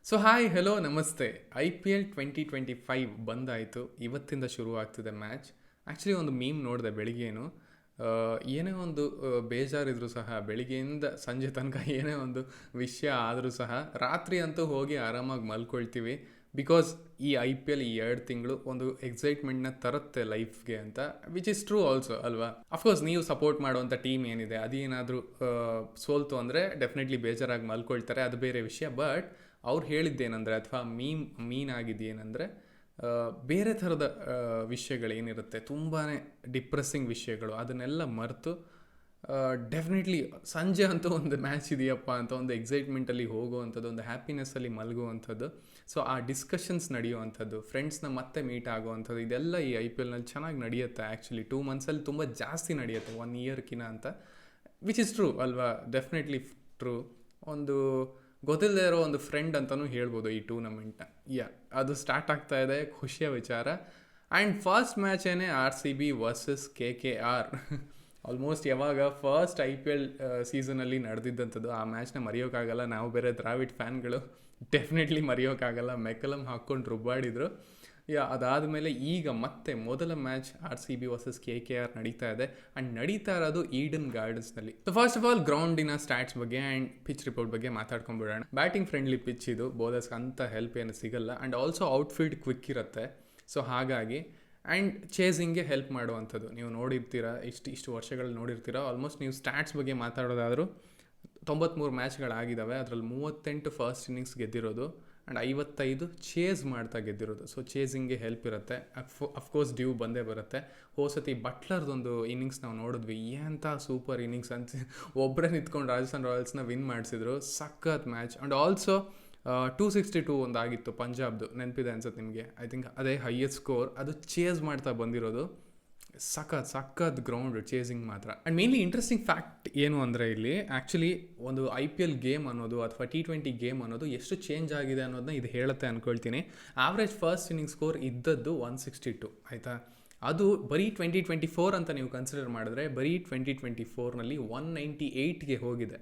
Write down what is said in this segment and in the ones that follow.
So hi hello ನಮಸ್ತೆ. IPL 2025 ಬಂದಾಯಿತು. ಇವತ್ತಿಂದ ಶುರು ಆಗ್ತಿದೆ ಮ್ಯಾಚ್. ಆ್ಯಕ್ಚುಲಿ ಒಂದು ಮೀಮ್ ನೋಡಿದೆ ಬೆಳಿಗ್ಗೆನು. ಏನೇ ಒಂದು ಬೇಜಾರಿದ್ರು ಸಹ ಬೆಳಿಗ್ಗೆಯಿಂದ ಸಂಜೆ ತನಕ ಏನೇ ಒಂದು ವಿಷಯ ಆದರೂ ಸಹ ರಾತ್ರಿ ಅಂತೂ ಹೋಗಿ ಆರಾಮಾಗಿ ಮಲ್ಕೊಳ್ತೀವಿ. ಬಿಕಾಸ್ ಈ IPL ಈ 2 ತಿಂಗಳು ಒಂದು ಎಕ್ಸೈಟ್ಮೆಂಟ್ನ ತರುತ್ತೆ ಲೈಫ್ಗೆ ಅಂತ, ವಿಚ್ ಇಸ್ ಟ್ರೂ ಆಲ್ಸೋ ಅಲ್ವಾ. ಅಫ್ಕೋರ್ಸ್ ನೀವು ಸಪೋರ್ಟ್ ಮಾಡುವಂಥ ಟೀಮ್ ಏನಿದೆ ಅದೇನಾದರೂ ಸೋಲ್ತು ಅಂದರೆ ಡೆಫಿನೆಟ್ಲಿ ಬೇಜಾರಾಗಿ ಮಲ್ಕೊಳ್ತಾರೆ, ಅದು ಬೇರೆ ವಿಷಯ. ಬಟ್ ಅವ್ರು ಹೇಳಿದ್ದೇನೆಂದರೆ ಅಥವಾ ಮೀನ್ ಆಗಿದ್ದೇನೆಂದರೆ ಬೇರೆ ಥರದ ವಿಷಯಗಳೇನಿರುತ್ತೆ, ತುಂಬಾ ಡಿಪ್ರೆಸ್ಸಿಂಗ್ ವಿಷಯಗಳು, ಅದನ್ನೆಲ್ಲ ಮರೆತು ಡೆಫಿನೆಟ್ಲಿ ಸಂಜೆ ಅಂತೂ ಒಂದು ಮ್ಯಾಚ್ ಇದೆಯಪ್ಪ ಅಂತ ಒಂದು ಎಕ್ಸೈಟ್ಮೆಂಟಲ್ಲಿ ಹೋಗುವಂಥದ್ದು, ಒಂದು ಹ್ಯಾಪಿನೆಸ್ಸಲ್ಲಿ ಮಲಗುವಂಥದ್ದು, ಸೊ ಆ ಡಿಸ್ಕಷನ್ಸ್ ನಡೆಯುವಂಥದ್ದು, ಫ್ರೆಂಡ್ಸ್ನ ಮತ್ತೆ ಮೀಟ್ ಆಗುವಂಥದ್ದು, ಇದೆಲ್ಲ ಈ IPLನಲ್ಲಿ ಚೆನ್ನಾಗಿ ನಡೆಯುತ್ತೆ. ಆ್ಯಕ್ಚುಲಿ 2 ಮಂತ್ಸಲ್ಲಿ ತುಂಬ ಜಾಸ್ತಿ ನಡೆಯುತ್ತೆ 1 ಇಯರ್ಕಿನ ಅಂತ, ವಿಚ್ ಇಸ್ ಟ್ರೂ ಅಲ್ವಾ. Definitely true. ಒಂದು ಗೊತ್ತಿಲ್ಲದೆ ಇರೋ ಒಂದು ಫ್ರೆಂಡ್ ಅಂತಲೂ ಹೇಳ್ಬೋದು ಈ ಟೂರ್ನಮೆಂಟ್ನ. ಅದು ಸ್ಟಾರ್ಟ್ ಆಗ್ತಾ ಇದೆ, ಖುಷಿಯ ವಿಚಾರ. ಆ್ಯಂಡ್ ಫಸ್ಟ್ ಮ್ಯಾಚೇನೆ RCB ವರ್ಸಸ್ KKR. ಆಲ್ಮೋಸ್ಟ್ ಯಾವಾಗ ಫಸ್ಟ್ IPL ಸೀಸನಲ್ಲಿ ನಡೆದಿದ್ದಂಥದ್ದು, ಆ ಮ್ಯಾಚ್ನ ಮರೆಯೋಕ್ಕಾಗಲ್ಲ. ನಾವು ಬೇರೆ ದ್ರಾವಿಡ್ ಫ್ಯಾನ್ಗಳು ಡೆಫಿನೆಟ್ಲಿ ಮರೆಯೋಕ್ಕಾಗಲ್ಲ. ಮೆಕಲಮ್ ಹಾಕ್ಕೊಂಡು ರುಬ್ಬಾಡಿದ್ರು. ಅದಾದಮೇಲೆ ಈಗ ಮತ್ತೆ ಮೊದಲ ಮ್ಯಾಚ್ RCB ವರ್ಸಸ್ KKR ನಡೀತಾ ಇದೆ. ಆ್ಯಂಡ್ ನಡೀತಾ ಇರೋದು ಈಡನ್ ಗಾರ್ಡನ್ಸ್ನಲ್ಲಿ. ಸೊ ಫಸ್ಟ್ ಆಫ್ ಆಲ್ ಗ್ರೌಂಡಿನ ಸ್ಟ್ಯಾಟ್ಸ್ ಬಗ್ಗೆ ಆ್ಯಂಡ್ ಪಿಚ್ ರಿಪೋರ್ಟ್ ಬಗ್ಗೆ ಮಾತಾಡ್ಕೊಂಡ್ಬಿಡೋಣ. ಬ್ಯಾಟಿಂಗ್ ಫ್ರೆಂಡ್ಲಿ ಪಿಚ್ ಇದು, ಬೌಲರ್ಸ್ ಅಂತ ಹೆಲ್ಪ್ ಏನು ಸಿಗಲ್ಲ. ಆ್ಯಂಡ್ ಆಲ್ಸೋ ಔಟ್ಫೀಲ್ಡ್ ಕ್ವಿಕ್ ಇರುತ್ತೆ. ಸೊ ಹಾಗಾಗಿ ಆ್ಯಂಡ್ ಚೇಸಿಂಗ್ಗೆ ಹೆಲ್ಪ್ ಮಾಡುವಂಥದ್ದು. ನೀವು ನೋಡಿರ್ತೀರ, ಇಷ್ಟು ವರ್ಷಗಳಲ್ಲಿ ನೋಡಿರ್ತೀರ. ಆಲ್ಮೋಸ್ಟ್ ನೀವು ಸ್ಟ್ಯಾಟ್ಸ್ ಬಗ್ಗೆ ಮಾತಾಡೋದಾದರೂ 93 ಮ್ಯಾಚ್ಗಳಾಗಿದ್ದಾವೆ. ಅದರಲ್ಲಿ 38 ಫಸ್ಟ್ ಇನ್ನಿಂಗ್ಸ್ ಗೆದ್ದಿರೋದು ಆ್ಯಂಡ್ 55 ಚೇಸ್ ಮಾಡ್ತಾ ಗೆದ್ದಿರೋದು. ಸೊ ಚೇಸಿಂಗ್ಗೆ ಹೆಲ್ಪ್ ಇರುತ್ತೆ. ಅಫ್ಕೋರ್ಸ್ ಡ್ಯೂ ಬಂದೇ ಬರುತ್ತೆ. ಹೋಸತಿ ಬಟ್ಲರ್ದೊಂದು ಇನ್ನಿಂಗ್ಸ್ ನಾವು ನೋಡಿದ್ವಿ, ಎಂಥ ಸೂಪರ್ ಇನ್ನಿಂಗ್ಸ್ ಅಂತ. ಒಬ್ಬರೇ ನಿಂತ್ಕೊಂಡು ರಾಜಸ್ಥಾನ್ ರಾಯಲ್ಸ್ನ ವಿನ್ ಮಾಡಿಸಿದ್ರು. ಸಖತ್ ಮ್ಯಾಚ್. ಆ್ಯಂಡ್ ಆಲ್ಸೋ 262 ಒಂದು ಆಗಿತ್ತು ಪಂಜಾಬ್ದು, ನೆನಪಿದೆ ಅನ್ಸುತ್ತೆ ನಿಮಗೆ. ಐ ಥಿಂಕ್ ಅದೇ ಹೈಯೆಸ್ಟ್ ಸ್ಕೋರ್. ಅದು ಚೇಸ್ ಮಾಡ್ತಾ ಬಂದಿರೋದು. ಸಖತ್ ಗ್ರೌಂಡ್ ಚೇಸಿಂಗ್ ಮಾತ್ರ. ಆ್ಯಂಡ್ ಮೇನ್ಲಿ ಇಂಟ್ರೆಸ್ಟಿಂಗ್ ಫ್ಯಾಕ್ಟ್ ಏನು ಅಂದರೆ ಇಲ್ಲಿ ಆ್ಯಕ್ಚುಲಿ ಒಂದು IPL ಗೇಮ್ ಅನ್ನೋದು ಅಥವಾ T20 ಗೇಮ್ ಅನ್ನೋದು ಎಷ್ಟು ಚೇಂಜ್ ಆಗಿದೆ ಅನ್ನೋದನ್ನ ಇದು ಹೇಳುತ್ತೆ ಅಂದ್ಕೊಳ್ತೀನಿ. ಆವ್ರೇಜ್ ಫಸ್ಟ್ ಇನ್ನಿಂಗ್ ಸ್ಕೋರ್ ಇದ್ದದ್ದು 162, ಆಯಿತಾ. ಅದು ಬರೀ 2024 ಅಂತ ನೀವು ಕನ್ಸಿಡರ್ ಮಾಡಿದ್ರೆ ಬರೀ 2024ನಲ್ಲಿ 198ಗೆ ಹೋಗಿದೆ.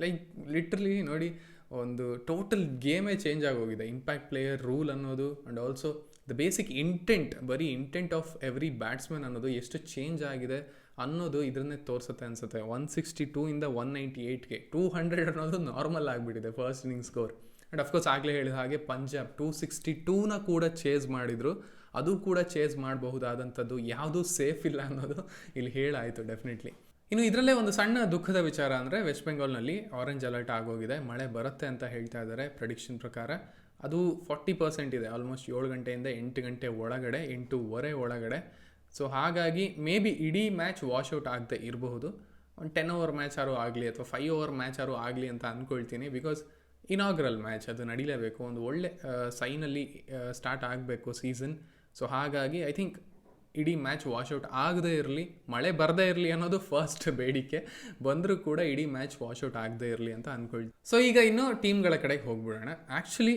ಲೈಕ್ ಲಿಟ್ರಲಿ ನೋಡಿ, ಒಂದು ಟೋಟಲ್ ಗೇಮೇ ಚೇಂಜ್ ಆಗೋಗಿದೆ. ಇಂಪ್ಯಾಕ್ಟ್ ಪ್ಲೇಯರ್ ರೂಲ್ ಅನ್ನೋದು and also the basic intent, ಬರೀ ಇಂಟೆಂಟ್ ಆಫ್ ಎವ್ರಿ ಬ್ಯಾಟ್ಸ್ಮನ್ ಅನ್ನೋದು ಎಷ್ಟು ಚೇಂಜ್ ಆಗಿದೆ ಅನ್ನೋದು ಇದನ್ನೇ ತೋರಿಸುತ್ತೆ ಅನಿಸುತ್ತೆ. 162ಇಂದ 198ಗೆ 200 ಅನ್ನೋದು ನಾರ್ಮಲ್ ಆಗಿಬಿಟ್ಟಿದೆ first inning score. And of course ಆಗಲೇ ಹೇಳಿದ ಹಾಗೆ ಪಂಜಾಬ್ 262ನ ಕೂಡ ಚೇಸ್ ಮಾಡಿದರು. ಅದು ಕೂಡ ಚೇಸ್ ಮಾಡಬಹುದಾದಂಥದ್ದು, ಯಾವುದೂ ಸೇಫ್ ಇಲ್ಲ ಅನ್ನೋದು ಇಲ್ಲಿ ಹೇಳಾಯಿತು ಡೆಫಿನೆಟ್ಲಿ. ಇನ್ನು ಇದರಲ್ಲೇ ಒಂದು ಸಣ್ಣ ದುಃಖದ ವಿಚಾರ ಅಂದರೆ ವೆಸ್ಟ್ ಬೆಂಗಾಲ್ನಲ್ಲಿ ಆರೆಂಜ್ ಅಲರ್ಟ್ ಆಗೋಗಿದೆ. ಮಳೆ ಬರುತ್ತೆ ಅಂತ ಹೇಳ್ತಾ ಇದ್ದಾರೆ ಪ್ರೆಡಿಕ್ಷನ್ ಪ್ರಕಾರ. ಅದು 40% ಇದೆ. ಆಲ್ಮೋಸ್ಟ್ 7 ಗಂಟೆಯಿಂದ 8 ಗಂಟೆ ಒಳಗಡೆ, 8:15 ಒಳಗಡೆ. ಸೊ ಹಾಗಾಗಿ ಮೇ ಬಿ ಇಡೀ ಮ್ಯಾಚ್ ವಾಶ್ಔಟ್ ಆಗದೆ ಇರಬಹುದು. ಒಂದು 10 ಓವರ್ ಮ್ಯಾಚ್ ಆರು ಆಗಲಿ ಅಥವಾ 5 ಓವರ್ ಮ್ಯಾಚ್ ಆರು ಆಗಲಿ ಅಂತ ಅಂದ್ಕೊಳ್ತೀನಿ. ಬಿಕಾಸ್ ಇನಾಗ್ರಲ್ ಮ್ಯಾಚ್, ಅದು ನಡೀಲೇಬೇಕು. ಒಂದು ಒಳ್ಳೆ ಸೈನಲ್ಲಿ ಸ್ಟಾರ್ಟ್ ಆಗಬೇಕು ಸೀಸನ್. ಸೊ ಹಾಗಾಗಿ ಐ ಥಿಂಕ್ ಇಡೀ ಮ್ಯಾಚ್ ವಾಶ್ಔಟ್ ಆಗದೇ ಇರಲಿ, ಮಳೆ ಬರದೇ ಇರಲಿ ಅನ್ನೋದು ಫಸ್ಟ್ ಬೇಡಿಕೆ. ಬಂದರೂ ಕೂಡ ಇಡೀ ಮ್ಯಾಚ್ ವಾಶ್ಔಟ್ ಆಗದೇ ಇರಲಿ ಅಂತ ಅಂದ್ಕೊಳ್ತೀವಿ. ಸೊ ಈಗ ಇನ್ನೂ ಟೀಮ್ಗಳ ಕಡೆಗೆ ಹೋಗ್ಬಿಡೋಣ. ಆ್ಯಕ್ಚುಲಿ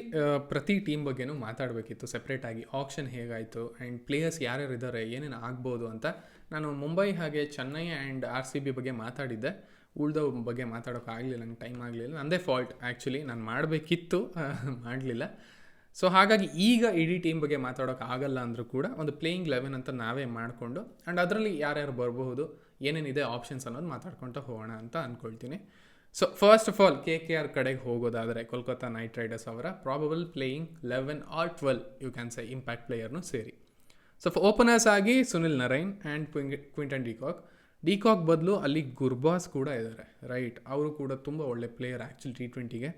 ಪ್ರತಿ ಟೀಮ್ ಬಗ್ಗೆನೂ ಮಾತಾಡಬೇಕಿತ್ತು ಸೆಪ್ರೇಟಾಗಿ. ಆಕ್ಷನ್ ಹೇಗಾಯಿತು ಆ್ಯಂಡ್ ಪ್ಲೇಯರ್ಸ್ ಯಾರ್ಯಾರು ಇದ್ದಾರೆ, ಏನೇನು ಆಗ್ಬೋದು ಅಂತ. ನಾನು ಮುಂಬೈ ಹಾಗೆ ಚೆನ್ನೈ ಆ್ಯಂಡ್ RCB ಬಗ್ಗೆ ಮಾತಾಡಿದ್ದೆ. ಉಳ್ದೋ ಬಗ್ಗೆ ಮಾತಾಡೋಕ್ಕಾಗಲಿಲ್ಲ, ನಂಗೆ ಟೈಮ್ ಆಗಲಿಲ್ಲ. ನನ್ನದೇ ಫಾಲ್ಟ್ ಆ್ಯಕ್ಚುಲಿ, ನಾನು ಮಾಡಬೇಕಿತ್ತು, ಮಾಡಲಿಲ್ಲ. ಸೊ ಹಾಗಾಗಿ ಈಗ ಇಡೀ ಟೀಮ್ ಬಗ್ಗೆ ಮಾತಾಡೋಕೆ ಆಗಲ್ಲ ಅಂದರೂ ಕೂಡ ಒಂದು ಪ್ಲೇಯಿಂಗ್ 11 ಅಂತ ನಾವೇ ಮಾಡಿಕೊಂಡು ಆ್ಯಂಡ್ ಅದರಲ್ಲಿ ಯಾರ್ಯಾರು ಬರಬಹುದು, ಏನೇನಿದೆ ಆಪ್ಷನ್ಸ್ ಅನ್ನೋದು ಮಾತಾಡ್ಕೊಳ್ತಾ ಹೋಗೋಣ ಅಂತ ಅಂದ್ಕೊಳ್ತೀನಿ. So first of all KKR ಕಡೆಗೆ ಹೋಗೋದಾದರೆ ಕೋಲ್ಕತ್ತಾ ನೈಟ್ ರೈಡರ್ಸ್ ಅವರ probable playing 11 or 12 you can say impact ಪ್ಲೇಯರ್ನು ಸೇರಿ. ಸೊ ಓಪನರ್ಸ್ ಆಗಿ Sunil Narine and Quinton de Kock ಬದಲು ಅಲ್ಲಿ ಗುರ್ಬಾಸ್ ಕೂಡ ಇದ್ದಾರೆ, ರೈಟ್. ಅವರು ಕೂಡ ತುಂಬ ಒಳ್ಳೆ ಪ್ಲೇಯರ್ ಆ್ಯಕ್ಚುಲಿ T20ಗೆ.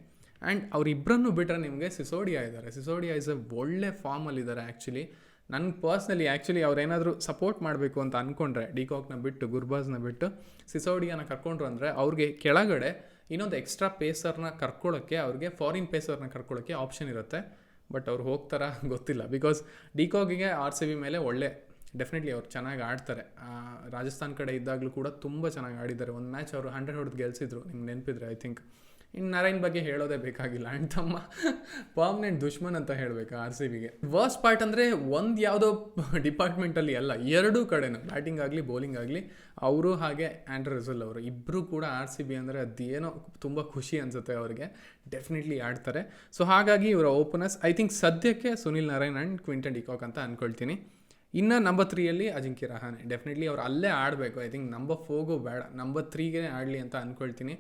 ಆ್ಯಂಡ್ ಅವರಿಬ್ಬರನ್ನು ಬಿಟ್ಟರೆ ನಿಮಗೆ ಸಿಸೋಡಿಯಾ ಇದ್ದಾರೆ. ಸಿಸೋಡಿಯಾ ಇಸ್ ಅ ಒಳ್ಳೆ ಫಾರ್ಮಲ್ಲಿದ್ದಾರೆ ಆ್ಯಕ್ಚುಲಿ. ನನಗೆ ಪರ್ಸ್ನಲಿ ಆ್ಯಕ್ಚುಲಿ ಅವ್ರೇನಾದರೂ ಸಪೋರ್ಟ್ ಮಾಡಬೇಕು ಅಂತ ಅಂದ್ಕೊಂಡ್ರೆ ಡಿಕಾಕ್ನ ಬಿಟ್ಟು, ಗುರ್ಬಾಸ್ನ ಬಿಟ್ಟು ಸಿಸೋಡಿಯಾನ ಕರ್ಕೊಂಡ್ರು ಅಂದರೆ ಅವ್ರಿಗೆ ಕೆಳಗಡೆ ಇನ್ನೊಂದು ಎಕ್ಸ್ಟ್ರಾ ಪೇಸರ್ನ ಕರ್ಕೊಳ್ಳೋಕ್ಕೆ, ಅವ್ರಿಗೆ ಫಾರಿನ್ ಪೇಸರ್ನ ಕರ್ಕೊಳ್ಳೋಕ್ಕೆ ಆಪ್ಷನ್ ಇರುತ್ತೆ. ಬಟ್ ಅವ್ರು ಹೋಗ್ತಾರಾ ಗೊತ್ತಿಲ್ಲ. ಬಿಕಾಸ್ ಡಿಕಾಕಿಗೆ RCB ಮೇಲೆ ಒಳ್ಳೆ ಡೆಫಿನೆಟ್ಲಿ ಅವ್ರು ಚೆನ್ನಾಗಿ ಆಡ್ತಾರೆ. ರಾಜಸ್ಥಾನ್ ಕಡೆ ಇದ್ದಾಗಲೂ ಕೂಡ ತುಂಬ ಚೆನ್ನಾಗಿ ಆಡಿದ್ದಾರೆ. ಒಂದು ಮ್ಯಾಚ್ ಅವರು 100 ಹೊಡೆದು ಗೆಲ್ಸಿದ್ರು, ನಿಮ್ಗೆ ನೆನಪಿದ್ರೆ ಐ ಥಿಂಕ್. ಇನ್ನು ನರೈನ್ ಬಗ್ಗೆ ಹೇಳೋದೇ ಬೇಕಾಗಿಲ್ಲ. ಆ್ಯಂಡ್ ತಮ್ಮ ಪರ್ಮನೆಂಟ್ ದುಶ್ಮನ್ ಅಂತ ಹೇಳಬೇಕು ಆರ್ ಸಿ ಬಿಗೆ. ವರ್ಸ್ಟ್ ಪಾರ್ಟ್ ಅಂದರೆ ಒಂದು ಯಾವುದೋ ಡಿಪಾರ್ಟ್ಮೆಂಟಲ್ಲಿ ಅಲ್ಲ, ಎರಡೂ ಕಡೆನೂ ಬ್ಯಾಟಿಂಗ್ ಆಗಲಿ ಬೌಲಿಂಗ್ ಆಗಲಿ ಅವರು ಹಾಗೆ ಆ್ಯಂಡ್ರೆ ರಸೆಲ್ ಅವರು ಇಬ್ಬರು ಕೂಡ ಆರ್ ಸಿ ಬಿ ಅಂದರೆ ಅದೇನೋ ತುಂಬ ಖುಷಿ ಅನಿಸುತ್ತೆ ಅವ್ರಿಗೆ. ಡೆಫಿನೆಟ್ಲಿ ಆಡ್ತಾರೆ. ಸೊ ಹಾಗಾಗಿ ಇವರ ಓಪನರ್ಸ್ ಐ ಥಿಂಕ್ ಸದ್ಯಕ್ಕೆ Sunil Narayan and Quinton de Kock ಅಂತ ಅಂದ್ಕೊಳ್ತೀನಿ. ಇನ್ನು ನಂಬರ್ 3ಯಲ್ಲಿ ಅಜಿಂಕ್ಯ ರಹಾನೆ. ಡೆಫಿನೆಟ್ಲಿ ಅವ್ರು ಅಲ್ಲೇ ಆಡಬೇಕು. ಐ ಥಿಂಕ್ ನಂಬರ್ 4ಗೂ ಬೇಡ, ನಂಬರ್ 3ಗೆ ಆಡಲಿ ಅಂತ ಅಂದ್ಕೊಳ್ತೀನಿ.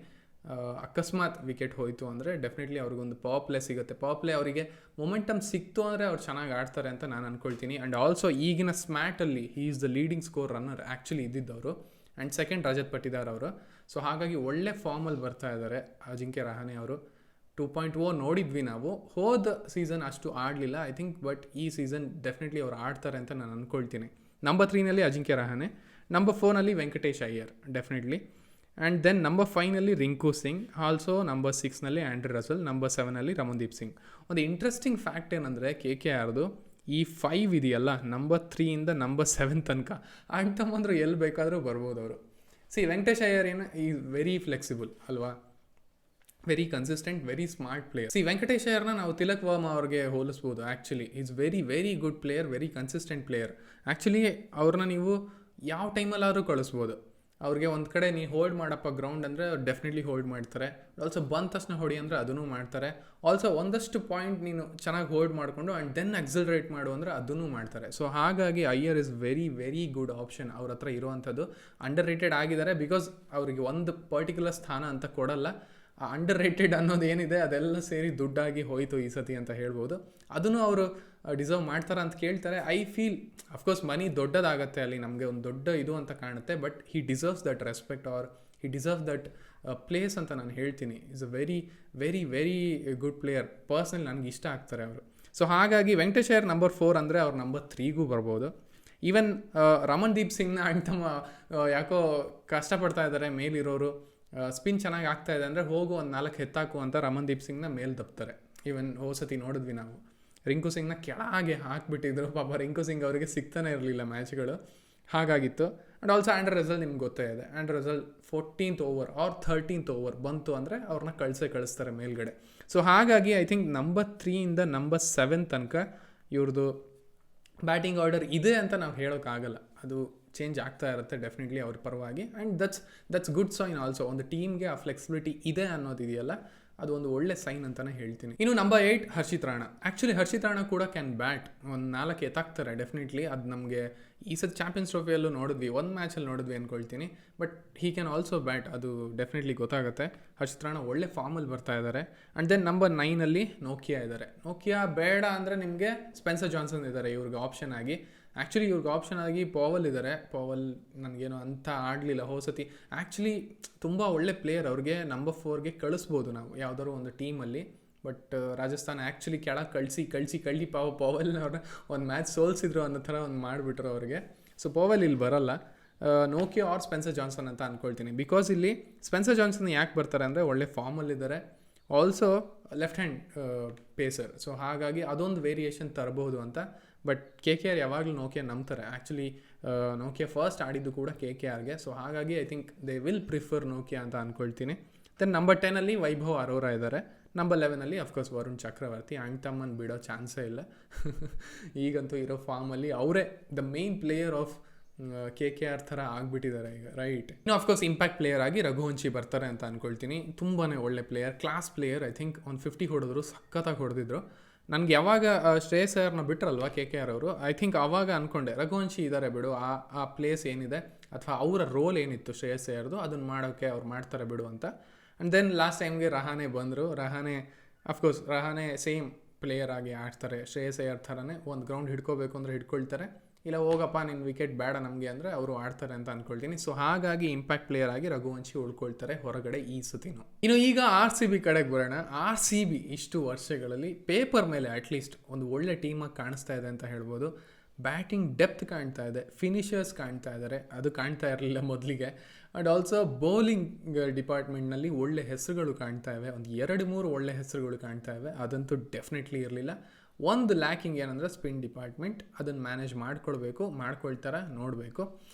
ಅಕಸ್ಮಾತ್ ವಿಕೆಟ್ ಹೋಯಿತು ಅಂದರೆ ಡೆಫಿನೆಟ್ಲಿ ಅವ್ರಿಗೊಂದು ಪವರ್ ಪ್ಲೇ ಸಿಗುತ್ತೆ. ಪವರ್ ಪ್ಲೇ ಅವರಿಗೆ ಮೊಮೆಂಟಮ್ ಸಿಕ್ತು ಅಂದರೆ ಅವ್ರು ಚೆನ್ನಾಗಿ ಆಡ್ತಾರೆ ಅಂತ ನಾನು ಅಂದ್ಕೊಳ್ತೀನಿ. ಆ್ಯಂಡ್ ಆಲ್ಸೋ ಈಗಿನ ಸ್ಮ್ಯಾಟಲ್ಲಿ he is the leading score runner actually ಇದ್ದಿದ್ದವರು. ಆ್ಯಂಡ್ ಸೆಕೆಂಡ್ ರಜತ್ ಪಟ್ಟಿದಾರ್ ಅವರು. ಸೊ ಹಾಗಾಗಿ ಒಳ್ಳೆ ಫಾರ್ಮಲ್ಲಿ ಬರ್ತಾ ಇದ್ದಾರೆ ಅಜಿಂಕ್ಯ ರಹಾನೆ ಅವರು. 2.0 ನೋಡಿದ್ವಿ ನಾವು. ಹೋದ ಸೀಸನ್ ಅಷ್ಟು ಆಡಲಿಲ್ಲ ಐ ಥಿಂಕ್, ಬಟ್ ಈ ಸೀಸನ್ ಡೆಫಿನೆಟ್ಲಿ ಅವ್ರು ಆಡ್ತಾರೆ ಅಂತ ನಾನು ಅಂದ್ಕೊಳ್ತೀನಿ. ನಂಬರ್ 3ನಲ್ಲಿ ಅಜಿಂಕ್ಯ ರಹಾನೆ, ನಂಬರ್ 4ನಲ್ಲಿ Venkatesh Iyer definitely, and then number 5ನಲ್ಲಿ ರಿಂಕು ಸಿಂಗ್, ಆಲ್ಸೋ ನಂಬರ್ 6ನಲ್ಲಿ ಆ್ಯಂಡ್ರೆ ರಸೆಲ್, ನಂಬರ್ 7ನಲ್ಲಿ ರಮನ್ದೀಪ್ ಸಿಂಗ್. ಒಂದು ಇಂಟ್ರೆಸ್ಟಿಂಗ್ ಫ್ಯಾಕ್ಟ್ ಏನಂದರೆ KKRದು ಈ 5 ಇದೆಯಲ್ಲ, ನಂಬರ್ 3ಇಂದ ನಂಬರ್ 7 ತನಕ ಆಗ್ತಂಬಂದ್ರೆ ಎಲ್ಲಿ ಬೇಕಾದರೂ ಬರ್ಬೋದು ಅವರು. ವೆಂಕಟೇಶ್ ಅಯ್ಯರ್ ಏನು ಈ ವೆರಿ ಫ್ಲೆಕ್ಸಿಬಲ್ ಅಲ್ವಾ, very consistent, very smart player. ವೆಂಕಟೇಶ್ ಅಯ್ಯರ್ನ ನಾವು ತಿಲಕ್ ವರ್ಮಾ ಅವ್ರಿಗೆ ಹೋಲಿಸ್ಬೋದು. Actually is very very good player, very consistent player. Actually ಅವ್ರನ್ನ ನೀವು ಯಾವ ಟೈಮಲ್ಲಾದರೂ ಕಳಿಸ್ಬೋದು. ಅವ್ರಿಗೆ ಒಂದು ಕಡೆ ನೀವು ಹೋಲ್ಡ್ ಮಾಡಪ್ಪ ಗ್ರೌಂಡ್ ಅಂದರೆ ಅವ್ರು ಡೆಫಿನೆಟ್ಲಿ ಹೋಲ್ಡ್ ಮಾಡ್ತಾರೆ. ಆಲ್ಸೋ ಬಂದ ತಕ್ಷಣ ಹೊಡಿ ಅಂದರೆ ಅದನ್ನು ಮಾಡ್ತಾರೆ. ಆಲ್ಸೋ ಒಂದಷ್ಟು ಪಾಯಿಂಟ್ ನೀನು ಚೆನ್ನಾಗಿ ಹೋಲ್ಡ್ ಮಾಡಿಕೊಂಡು ಆ್ಯಂಡ್ ದೆನ್ ಎಕ್ಸಲರೇಟ್ ಮಾಡು ಅಂದರೆ ಅದನ್ನು ಮಾಡ್ತಾರೆ. ಸೊ ಹಾಗಾಗಿ Iyer is very very good option ಅವ್ರ ಹತ್ರ ಇರುವಂಥದ್ದು. ಅಂಡರ್ ರೇಟೆಡ್ ಆಗಿದ್ದಾರೆ ಬಿಕಾಸ್ ಅವರಿಗೆ ಒಂದು ಪರ್ಟಿಕ್ಯುಲರ್ ಸ್ಥಾನ ಅಂತ ಕೊಡಲ್ಲ. ಅಂಡರ್ ರೇಟೆಡ್ ಅನ್ನೋದು ಏನಿದೆ ಅದೆಲ್ಲ ಸೇರಿ ದುಡ್ಡಾಗಿ ಹೋಯಿತು ಈ ಸತಿ ಅಂತ ಹೇಳ್ಬೋದು. ಅದನ್ನು ಅವರು ಡಿಸರ್ವ್ ಮಾಡ್ತಾರೆ ಅಂತ ಕೇಳ್ತಾರೆ. ಐ ಫೀಲ್ ಅಫ್ಕೋರ್ಸ್ ಮನಿ ದೊಡ್ಡದಾಗತ್ತೆ ಅಲ್ಲಿ, ನಮಗೆ ಒಂದು ದೊಡ್ಡ ಇದು ಅಂತ ಕಾಣುತ್ತೆ. But he deserves that respect or he deserve that place ಅಂತ ನಾನು ಹೇಳ್ತೀನಿ. Is a very very very good player. Personally ನನಗೆ ಇಷ್ಟ ಆಗ್ತಾರೆ ಅವರು. ಸೊ ಹಾಗಾಗಿ ವೆಂಕಟೇಶ್ ಅಯ್ಯರ್ ನಂಬರ್ 4 ಅಂದರೆ ಅವ್ರು ನಂಬರ್ 3ಗೂ ಬರ್ಬೋದು. ಈವನ್ ರಮನ್ದೀಪ್ ಸಿಂಗ್ನ ತಮ್ಮ ಯಾಕೋ ಕಷ್ಟಪಡ್ತಾ ಇದ್ದಾರೆ ಮೇಲಿರೋರು. ಸ್ಪಿನ್ ಚೆನ್ನಾಗಿ ಆಗ್ತಾ ಇದೆ ಅಂದರೆ ಹೋಗು ಒಂದು 4 ಎತ್ತಾಕು ಅಂತ ರಮನ್ದೀಪ್ ಸಿಂಗ್ನ ಮೇಲೆ ದಬ್ತಾರೆ. ಈವನ್ ಹೋಸತಿ ನೋಡಿದ್ವಿ ನಾವು, ರಿಂಕು ಸಿಂಗ್ನ ಕೆಳಗೆ ಹಾಕ್ಬಿಟ್ಟಿದ್ರು. ಪಾಪ ರಿಂಕು ಸಿಂಗ್ ಅವರಿಗೆ ಸಿಗ್ತಾನೆ ಇರಲಿಲ್ಲ ಮ್ಯಾಚ್ಗಳು, ಹಾಗಾಗಿತ್ತು. ಆ್ಯಂಡ್ ಆಲ್ಸೋ ಆ್ಯಂಡ್ರೆ ರಸೆಲ್ ನಿಮ್ಗೆ ಗೊತ್ತೇ ಇದೆ. Andre Russell 14th over or 13th over ಬಂತು ಅಂದರೆ ಅವ್ರನ್ನ ಕಳಿಸ್ತಾರೆ ಮೇಲ್ಗಡೆ. ಸೊ ಹಾಗಾಗಿ ಐ ಥಿಂಕ್ ನಂಬರ್ 3ಇಂದ ನಂಬರ್ 7 ತನಕ ಇವ್ರದ್ದು ಬ್ಯಾಟಿಂಗ್ ಆರ್ಡರ್ ಇದೆ ಅಂತ ನಾವು ಹೇಳೋಕ್ಕಾಗಲ್ಲ. ಅದು ಚೇಂಜ್ ಆಗ್ತಾ ಇರುತ್ತೆ ಡೆಫಿನೆಟ್ಲಿ ಅವ್ರ ಪರವಾಗಿ. And that's good sign also. ಒಂದು ಟೀಮ್ಗೆ ಆ ಫ್ಲೆಕ್ಸಿಬಿಲಿಟಿ ಇದೆ ಅನ್ನೋದಿದೆಯಲ್ಲ, ಅದು ಒಂದು ಒಳ್ಳೆ ಸೈನ್ ಅಂತಲೇ ಹೇಳ್ತೀನಿ. ಇನ್ನು ನಂಬರ್ 8 ಹರ್ಷಿತ್ ರಾಣಾ. ಆ್ಯಕ್ಚುಲಿ ಹರ್ಷಿತ್ ರಾಣಾ ಕೂಡ ಕ್ಯಾನ್ ಬ್ಯಾಟ್. ಒಂದು 4 ಎತ್ತಾಕ್ತಾರೆ ಡೆಫಿನೆಟ್ಲಿ. ಅದು ನಮಗೆ ಈ ಸತಿ ಚಾಂಪಿಯನ್ಸ್ ಟ್ರೋಫಿಯಲ್ಲೂ ನೋಡಿದ್ವಿ, ಒಂದು ಮ್ಯಾಚಲ್ಲಿ ನೋಡಿದ್ವಿ ಅಂದ್ಕೊಳ್ತೀನಿ. But he can also bat, ಅದು ಡೆಫಿನೆಟ್ಲಿ ಗೊತ್ತಾಗುತ್ತೆ. ಹರ್ಷಿತ್ ರಾಣಾ ಒಳ್ಳೆ ಫಾರ್ಮಲ್ಲಿ ಬರ್ತಾ ಇದ್ದಾರೆ. ಆ್ಯಂಡ್ ದೆನ್ ನಂಬರ್ 9ನಲ್ಲಿ ನೋಕಿಯಾ ಇದ್ದಾರೆ. ನೋಕಿಯಾ ಬೇಡ ಅಂದರೆ ನಿಮಗೆ ಸ್ಪೆನ್ಸರ್ ಜಾನ್ಸನ್ ಇದ್ದಾರೆ ಇವ್ರಿಗೆ ಆಪ್ಷನ್ ಆಗಿ. ಆ್ಯಕ್ಚುಲಿ ಇವ್ರಿಗೆ ಆಪ್ಷನ್ ಆಗಿ ಪವಲ್ ಇದ್ದಾರೆ. ಪವಲ್ ನನಗೇನೋ ಅಂಥ ಆಡಲಿಲ್ಲ ಹೋಸತಿ. ಆ್ಯಕ್ಚುಲಿ ತುಂಬ ಒಳ್ಳೆ ಪ್ಲೇಯರ್. ಅವ್ರಿಗೆ ನಂಬರ್ 4ಗೆ ಕಳಿಸ್ಬೋದು ನಾವು ಯಾವುದಾದ್ರು ಒಂದು ಟೀಮಲ್ಲಿ. ಬಟ್ ರಾಜಸ್ಥಾನ್ ಆ್ಯಕ್ಚುಲಿ ಕೆಳಗೆ ಕಳಿಸಿ ಪವಲ್ನವ್ರನ್ನ ಒಂದು ಮ್ಯಾಚ್ ಸೋಲ್ಸಿದ್ರು ಅನ್ನೋ ಥರ ಒಂದು ಮಾಡಿಬಿಟ್ರು ಅವ್ರಿಗೆ. ಸೊ ಪವಲ್ ಇಲ್ಲಿ ಬರಲ್ಲ. ನೋಕಿಯಾ ಆರ್ ಸ್ಪೆನ್ಸರ್ ಜಾನ್ಸನ್ ಅಂತ ಅಂದ್ಕೊಳ್ತೀನಿ. ಬಿಕಾಸ್ ಇಲ್ಲಿ ಸ್ಪೆನ್ಸರ್ ಜಾನ್ಸನ್ ಯಾಕೆ ಬರ್ತಾರೆ ಅಂದರೆ ಒಳ್ಳೆ ಫಾರ್ಮಲ್ಲಿದ್ದಾರೆ. Also left hand pacer. So ಹಾಗಾಗಿ ಅದೊಂದು ವೇರಿಯೇಷನ್ ತರಬಹುದು ಅಂತ. ಬಟ್ KKR ಯಾವಾಗಲೂ ನೋಕಿಯಾ ನಂಬ್ತಾರೆ. ಆ್ಯಕ್ಚುಲಿ ನೋಕಿಯಾ ಫಸ್ಟ್ ಆಡಿದ್ದು ಕೂಡ KKRಗೆ. ಸೊ ಹಾಗಾಗಿ I think they will prefer ನೋಕಿಯಾ ಅಂತ ಅಂದ್ಕೊಳ್ತೀನಿ. ದೆನ್ ನಂಬರ್ 10ನಲ್ಲಿ ವೈಭವ್ ಅರೋರಾ ಇದ್ದಾರೆ. ನಂಬರ್ 11ನಲ್ಲಿ ಅಫ್ಕೋರ್ಸ್ ವರುಣ್ ಚಕ್ರವರ್ತಿ. ತಮ್ಮನ್ನು ಬಿಡೋ ಚಾನ್ಸೇ ಇಲ್ಲ. ಈಗಂತೂ ಇರೋ ಫಾರ್ಮಲ್ಲಿ ಅವರೇ the main player of KKR ಥರ ಆಗಿಬಿಟ್ಟಿದ್ದಾರೆ ಈಗ, ರೈಟ್. ಇನ್ನು ಅಫ್ಕೋರ್ಸ್ ಇಂಪ್ಯಾಕ್ಟ್ ಪ್ಲೇಯರ್ ಆಗಿ ರಘುವಂಶಿ ಬರ್ತಾರೆ ಅಂತ ಅಂದ್ಕೊಳ್ತೀನಿ. ತುಂಬಾ ಒಳ್ಳೆ player, class player. I think ಒಂದು 50 ಹೊಡೆದ್ರು, ಸಖತ್ತಾಗಿ ಹೊಡೆದಿದ್ರು. ನನಗೆ ಯಾವಾಗ ಶ್ರೇಯಸ್ ಅಯ್ಯರ್ನ ಬಿಟ್ರಲ್ವ KKR ಅವರು, ಐ ಥಿಂಕ್ ಆವಾಗ ಅಂದ್ಕೊಂಡೆ ರಘುವಂಶಿ ಇದ್ದಾರೆ ಬಿಡು, ಆ ಪ್ಲೇಸ್ ಏನಿದೆ ಅಥವಾ ಅವರ ರೋಲ್ ಏನಿತ್ತು ಶ್ರೇಯಸ್ ಅಯ್ಯರ್ದು ಅದನ್ನು ಮಾಡೋಕ್ಕೆ ಅವ್ರು ಮಾಡ್ತಾರೆ ಬಿಡು ಅಂತ. ಆ್ಯಂಡ್ ದೆನ್ ಲಾಸ್ಟ್ ಟೈಮ್ಗೆ ರಹಾನೆ ಬಂದರು. ಅಫ್ಕೋರ್ಸ್ ರಹಾನೆ ಸೇಮ್ ಪ್ಲೇಯರ್ ಆಗಿ ಆಡ್ತಾರೆ. ಶ್ರೇಯಸ್ ಅಯ್ಯರ್ ಥರನೇ ಒಂದು ಗ್ರೌಂಡ್ ಹಿಡ್ಕೋಬೇಕು ಅಂದರೆ ಹಿಡ್ಕೊಳ್ತಾರೆ, ಇಲ್ಲ ಹೋಗಪ್ಪ ನಿನ್ನ ವಿಕೆಟ್ ಬೇಡ ನಮಗೆ ಅಂದರೆ ಅವರು ಆಡ್ತಾರೆ ಅಂತ ಅಂದ್ಕೊಳ್ತೀನಿ. ಸೊ ಹಾಗಾಗಿ ಇಂಪ್ಯಾಕ್ಟ್ ಪ್ಲೇಯರ್ ಆಗಿ ರಘುವಂಶಿ ಉಳ್ಕೊಳ್ತಾರೆ ಹೊರಗಡೆ ಈ ಸತಿನೂ. ಇನ್ನು ಈಗ RCB ಕಡೆಗೆ ಬರೋಣ. RCB ಇಷ್ಟು ವರ್ಷಗಳಲ್ಲಿ ಪೇಪರ್ ಮೇಲೆ ಅಟ್ಲೀಸ್ಟ್ ಒಂದು ಒಳ್ಳೆ ಟೀಮಾಗಿ ಕಾಣಿಸ್ತಾ ಇದೆ ಅಂತ ಹೇಳ್ಬೋದು. ಬ್ಯಾಟಿಂಗ್ ಡೆಪ್ತ್ ಕಾಣ್ತಾ ಇದೆ, ಫಿನಿಷರ್ಸ್ ಕಾಣ್ತಾ ಇದ್ದಾರೆ, ಅದು ಕಾಣ್ತಾ ಇರಲಿಲ್ಲ ಮೊದಲಿಗೆ. ಆ್ಯಂಡ್ ಆಲ್ಸೋ ಬೌಲಿಂಗ್ ಡಿಪಾರ್ಟ್ಮೆಂಟ್ನಲ್ಲಿ ಒಳ್ಳೆ ಹೆಸರುಗಳು ಕಾಣ್ತಾ ಇವೆ, ಒಂದು 2-3 ಒಳ್ಳೆ ಹೆಸರುಗಳು ಕಾಣ್ತಾ ಇವೆ, ಅದಂತೂ ಡೆಫಿನೆಟ್ಲಿ ಇರಲಿಲ್ಲ. ಒಂದು ಲ್ಯಾಕಿಂಗ್ ಏನಂದರೆ ಸ್ಪಿನ್ ಡಿಪಾರ್ಟ್ಮೆಂಟ್, ಅದನ್ನು ಮ್ಯಾನೇಜ್ ಮಾಡ್ಕೊಳ್ತಾರ ನೋಡಬೇಕು.